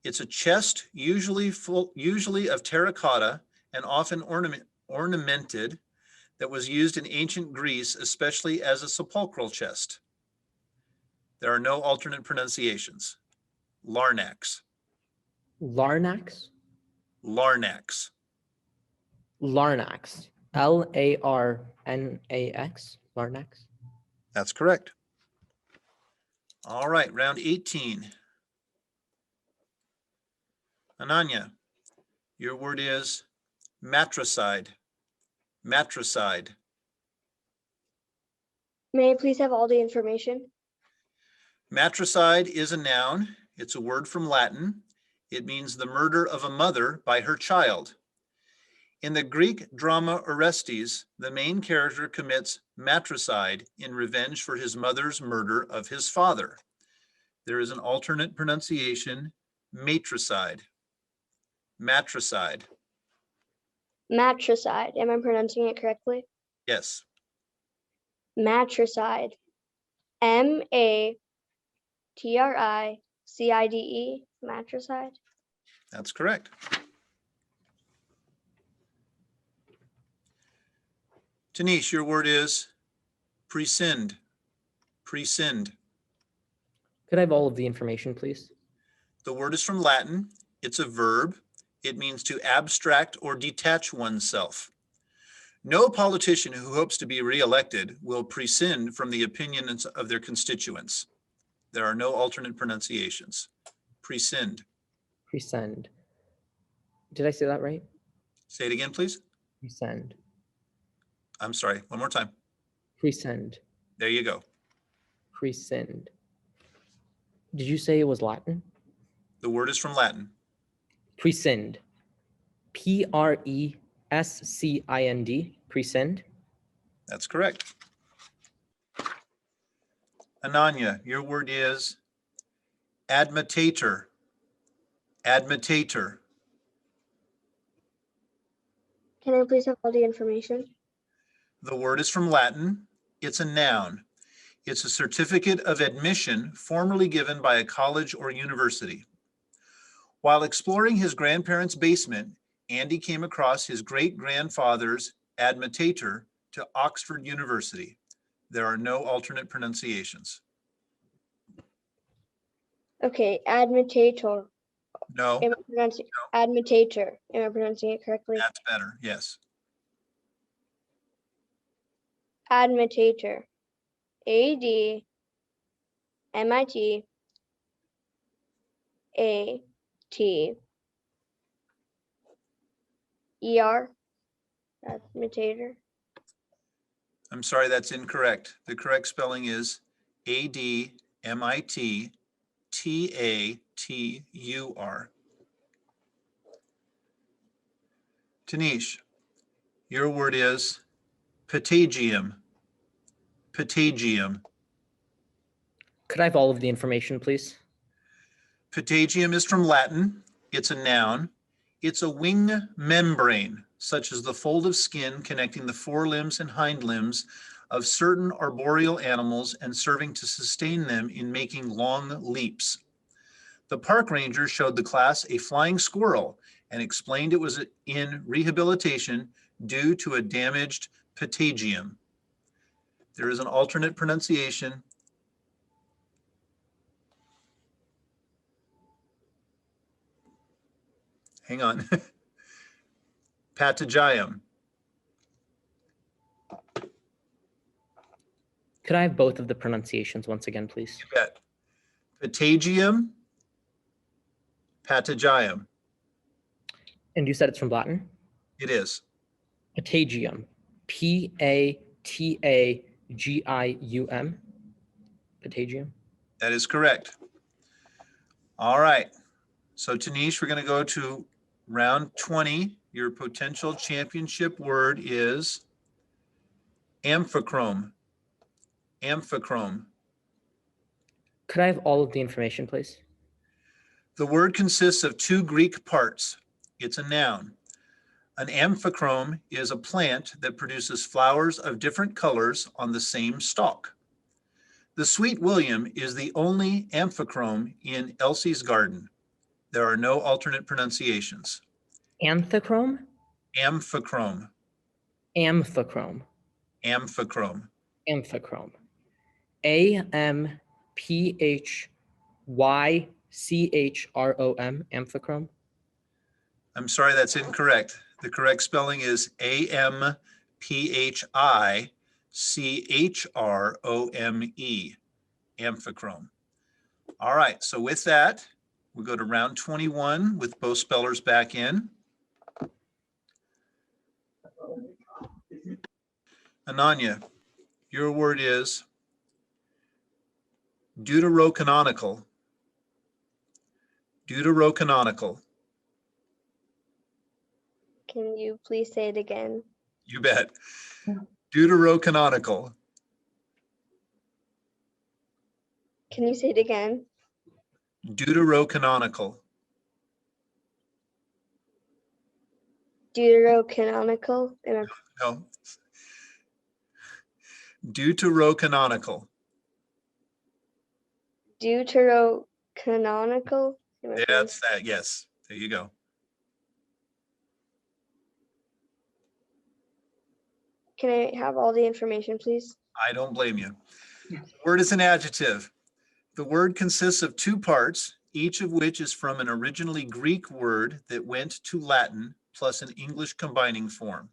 It's a chest, usually of terracotta and often ornamented, that was used in ancient Greece, especially as a sepulchral chest. There are no alternate pronunciations. Larnax. Larnax? Larnax. Larnax. L-A-R-N-A-X. Larnax. That's correct. All right, round 18. Ananya, your word is matricide. Matricide. May I please have all the information? Matricide is a noun. It's a word from Latin. It means the murder of a mother by her child. In the Greek drama Orestes, the main character commits matricide in revenge for his mother's murder of his father. There is an alternate pronunciation, matricide. Matricide. Matricide. Am I pronouncing it correctly? Yes. Matricide. M-A-T-R-I-C-I-D-E. Matricide. That's correct. Tanish, your word is prescind. Prescind. Could I have all of the information, please? The word is from Latin. It's a verb. It means to abstract or detach oneself. No politician who hopes to be reelected will prescind from the opinions of their constituents. There are no alternate pronunciations. Prescind. Prescind. Did I say that right? Say it again, please. Prescind. I'm sorry, one more time. Prescind. There you go. Prescind. Did you say it was Latin? The word is from Latin. Prescind. P-R-E-S-C-I-N-D. Prescind. That's correct. Ananya, your word is admitator. Admitator. Can I please have all the information? The word is from Latin. It's a noun. It's a certificate of admission formerly given by a college or university. While exploring his grandparents' basement, Andy came across his great-grandfather's admitator to Oxford University. There are no alternate pronunciations. Okay, admitator. No. Am I pronouncing admitator? Am I pronouncing it correctly? That's better, yes. Admitator. A-D-M-I-T-A-T-E-R. Admitator. I'm sorry, that's incorrect. The correct spelling is A-D-M-I-T-T-A-T-U-R. Tanish, your word is patagium. Patagium. Could I have all of the information, please? Patagium is from Latin. It's a noun. It's a wing membrane, such as the fold of skin connecting the forelimbs and hind limbs of certain arboreal animals and serving to sustain them in making long leaps. The park ranger showed the class a flying squirrel and explained it was in rehabilitation due to a damaged patagium. There is an alternate pronunciation. hang on. Patagium. Could I have both of the pronunciations once again, please? You bet. Patagium, Patagium. And you said it's from Latin? It is. Patagium. P-A-T-A-G-I-U-M. Patagium. That is correct. All right. So Tanish, we're going to go to round 20. Your potential championship word is amphichrome. Amphichrome. Could I have all of the information, please? The word consists of two Greek parts. It's a noun. An amphichrome is a plant that produces flowers of different colors on the same stalk. The Sweet William is the only amphichrome in Elsie's garden. There are no alternate pronunciations. Anthochrome? Amphichrome. Amphichrome. Amphichrome. Amphichrome. A-M-P-H-Y-C-H-R-O-M. Amphichrome. I'm sorry, that's incorrect. The correct spelling is A-M-P-H-I-C-H-R-O-M-E. Amphichrome. All right, so with that, we'll go to round 21 with both spellers back in. Ananya, your word is deuterocanonical. Deuterocanonical. Can you please say it again? You bet. Deuterocanonical. Can you say it again? Deuterocanonical. Deuterocanonical? No. Deuterocanonical. Deuterocanonical? That's that, yes. There you go. Can I have all the information, please? I don't blame you. The word is an adjective. The word consists of two parts, each of which is from an originally Greek word that went to Latin plus an English combining form.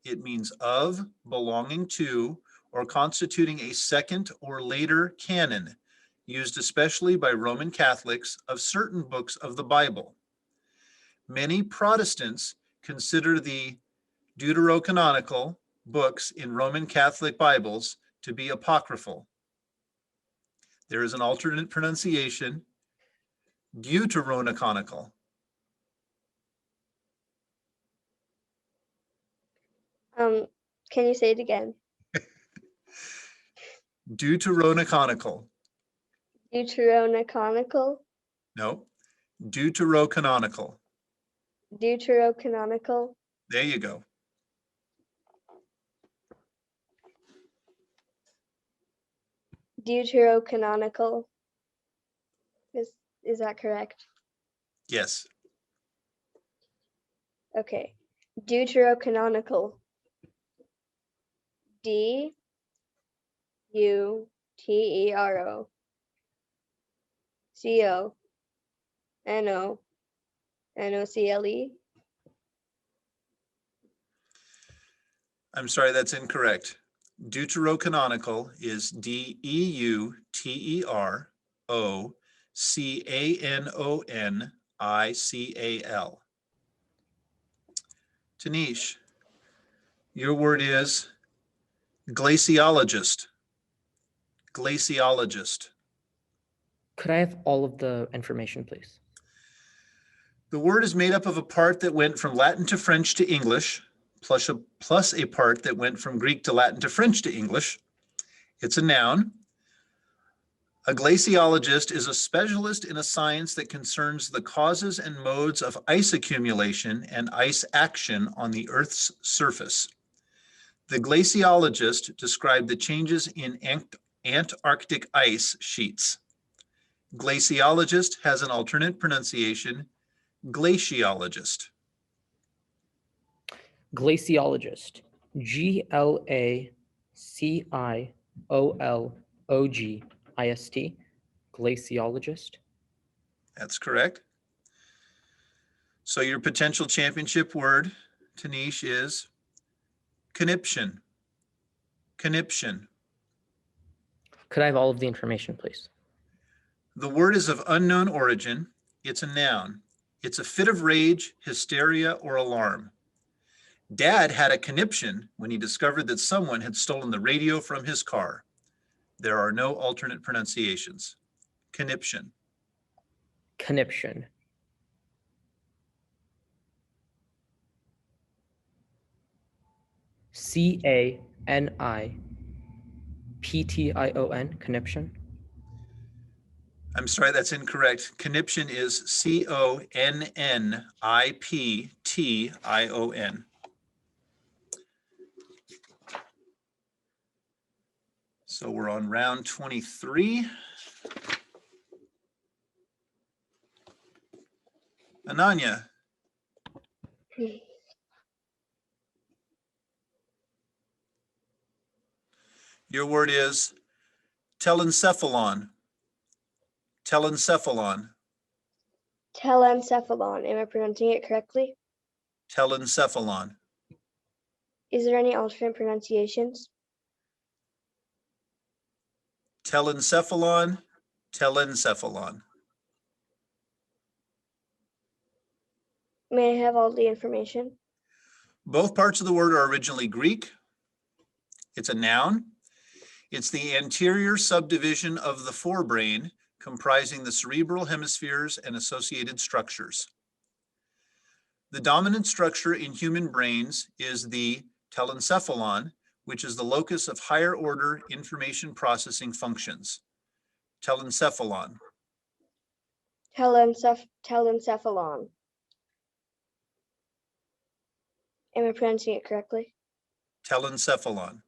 It means of, belonging to, or constituting a second or later canon, used especially by Roman Catholics of certain books of the Bible. Many Protestants consider the deuterocanonical books in Roman Catholic Bibles to be apocryphal. There is an alternate pronunciation, deuterocanonical. Can you say it again? Deuterocanonical. Deuterocanonical? No, deuterocanonical. Deuterocanonical? There you go. Deuterocanonical. Is that correct? Yes. Okay. Deuterocanonical. D-U-T-E-R-O-C-O-N-O-N-O-C-L-E. I'm sorry, that's incorrect. Deuterocanonical is D-E-U-T-E-R-O-C-A-N-O-N-I-C-A-L. Tanish, your word is glaciologist. Glaciologist. Could I have all of the information, please? The word is made up of a part that went from Latin to French to English, plus a part that went from Greek to Latin to French to English. It's a noun. A glaciologist is a specialist in a science that concerns the causes and modes of ice accumulation and ice action on the Earth's surface. The glaciologist described the changes in Antarctic ice sheets. Glaciologist has an alternate pronunciation, glaciologist. Glaciologist. G-L-A-C-I-O-L-O-G-I-S-T. Glaciologist. That's correct. So your potential championship word, Tanish, is conniption. Conniption. Could I have all of the information, please? The word is of unknown origin. It's a noun. It's a fit of rage, hysteria, or alarm. Dad had a conniption when he discovered that someone had stolen the radio from his car. There are no alternate pronunciations. Conniption. Conniption. C-A-N-I-P-T-I-O-N, conniption. I'm sorry, that's incorrect. Conniption is C-O-N-N-I-P-T-I-O-N. So we're on round 23. Ananya. Your word is telencephalon. Telencephalon. Telencephalon. Am I pronouncing it correctly? Telencephalon. Is there any alternate pronunciations? Telencephalon. Telencephalon. May I have all the information? Both parts of the word are originally Greek. It's a noun. It's the anterior subdivision of the forebrain, comprising the cerebral hemispheres and associated structures. The dominant structure in human brains is the telencephalon, which is the locus of higher order information processing functions. Telencephalon. Telencephalon. Am I pronouncing it correctly? Telencephalon.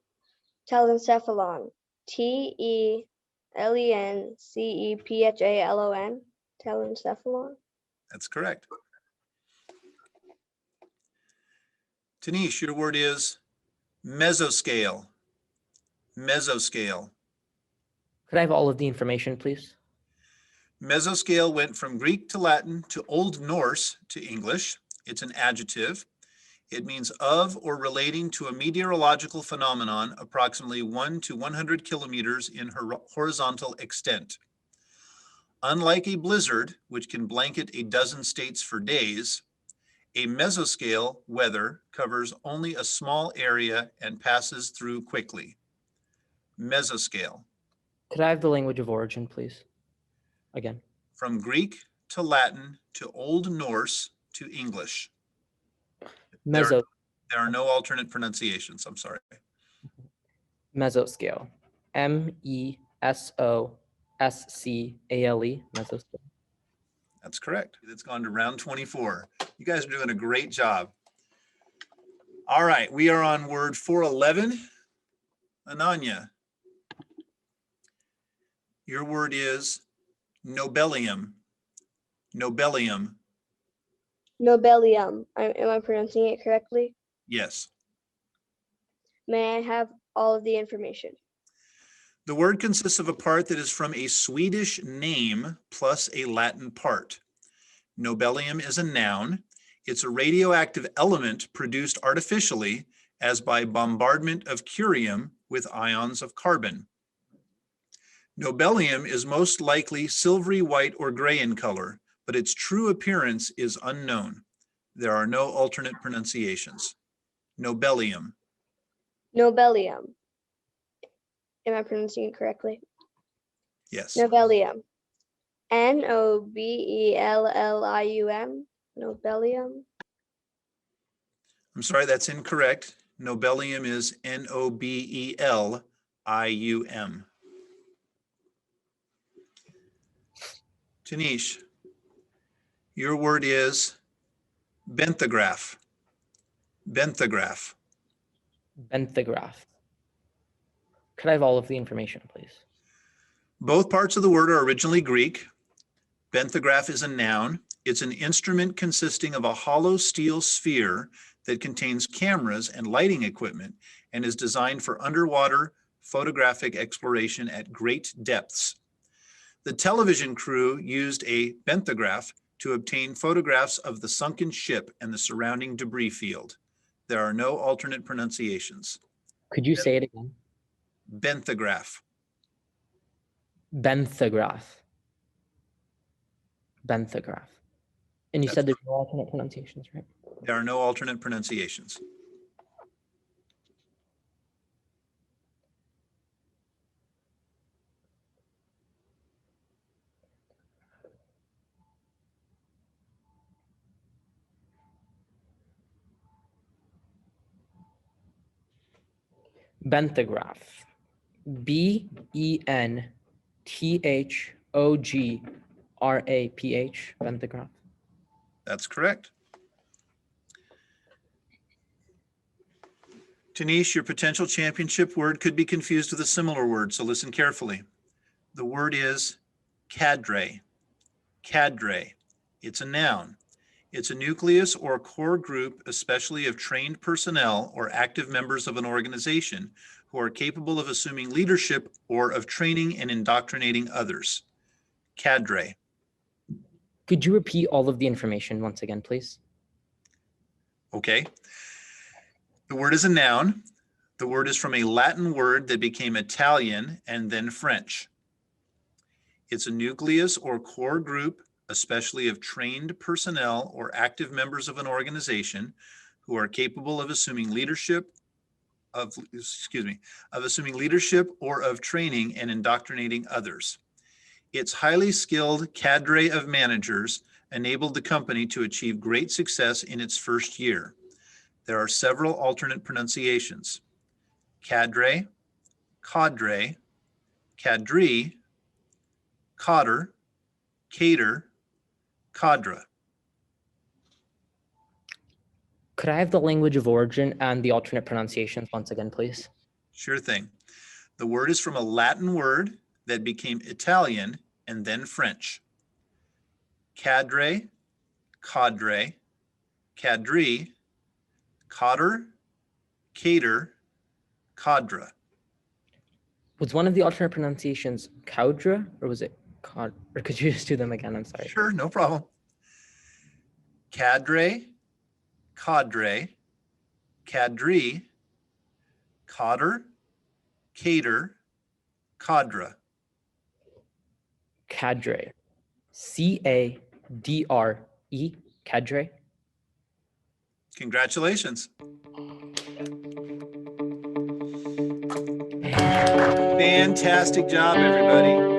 Telencephalon. T-E-L-E-N-C-E-P-H-A-L-O-N. Telencephalon. That's correct. Tanish, your word is mesoscale. Mesoscale. Could I have all of the information, please? Mesoscale went from Greek to Latin to Old Norse to English. It's an adjective. It means of or relating to a meteorological phenomenon approximately 1 to 100 kilometers in horizontal extent. Unlike a blizzard, which can blanket a dozen states for days, a mesoscale weather covers only a small area and passes through quickly. Mesoscale. Could I have the language of origin, please? Again. From Greek to Latin to Old Norse to English. There are no alternate pronunciations. I'm sorry. Mesoscale. M-E-S-O-S-C-A-L-E. Mesoscale. That's correct. It's gone to round 24. You guys are doing a great job. All right, we are on word 411. Ananya, your word is nobelium. Nobelium. Nobelium. Am I pronouncing it correctly? Yes. May I have all of the information? The word consists of a part that is from a Swedish name plus a Latin part. Nobelium is a noun. It's a radioactive element produced artificially as by bombardment of curium with ions of carbon. Nobelium is most likely silvery white or gray in color, but its true appearance is unknown. There are no alternate pronunciations. Nobelium. Nobelium. Am I pronouncing it correctly? Yes. Nobelium. N-O-B-E-L-L-I-U-M. Nobelium. I'm sorry, that's incorrect. Nobelium is N-O-B-E-L-I-U-M. Tanish, your word is benthigraph. Benthigraph. Benthigraph. Could I have all of the information, please? Both parts of the word are originally Greek. Benthigraph is a noun. It's an instrument consisting of a hollow steel sphere that contains cameras and lighting equipment and is designed for underwater photographic exploration at great depths. The television crew used a benthigraph to obtain photographs of the sunken ship and the surrounding debris field. There are no alternate pronunciations. Could you say it again? Benthigraph. Benthigraph. Benthigraph. And you That's said there's no alternate pronunciations, right? There are no alternate pronunciations. Benthigraph. Benthograph. Benthigraph. That's correct. Tanish, your potential championship word could be confused with a similar word, so listen carefully. The word is cadre. Cadre. It's a noun. It's a nucleus or core group, especially of trained personnel or active members of an organization who are capable of assuming leadership or of training and indoctrinating others. Cadre. Could you repeat all of the information once again, please? Okay. The word is a noun. The word is from a Latin word that became Italian and then French. It's a nucleus or core group, especially of trained personnel or active members of an organization who are capable of assuming leadership or of training and indoctrinating others. Its highly skilled cadre of managers enabled the company to achieve great success in its first year. There are several alternate pronunciations: cadre, cadre, cadre, cadre, cater, cadre. Could I have the language of origin and the alternate pronunciations once again, please? Sure thing. The word is from a Latin word that became Italian and then French. Cadre, cadre, cadre, cater, cater, cadre. Was one of the alternate pronunciations caudra, or was it cod? Or could you just do them again? I'm sorry. Sure, no problem. Cadre, cadre, cadre, cater, cater, cadre. Cadre. C-A-D-R-E. Cadre. Congratulations. Fantastic job, everybody.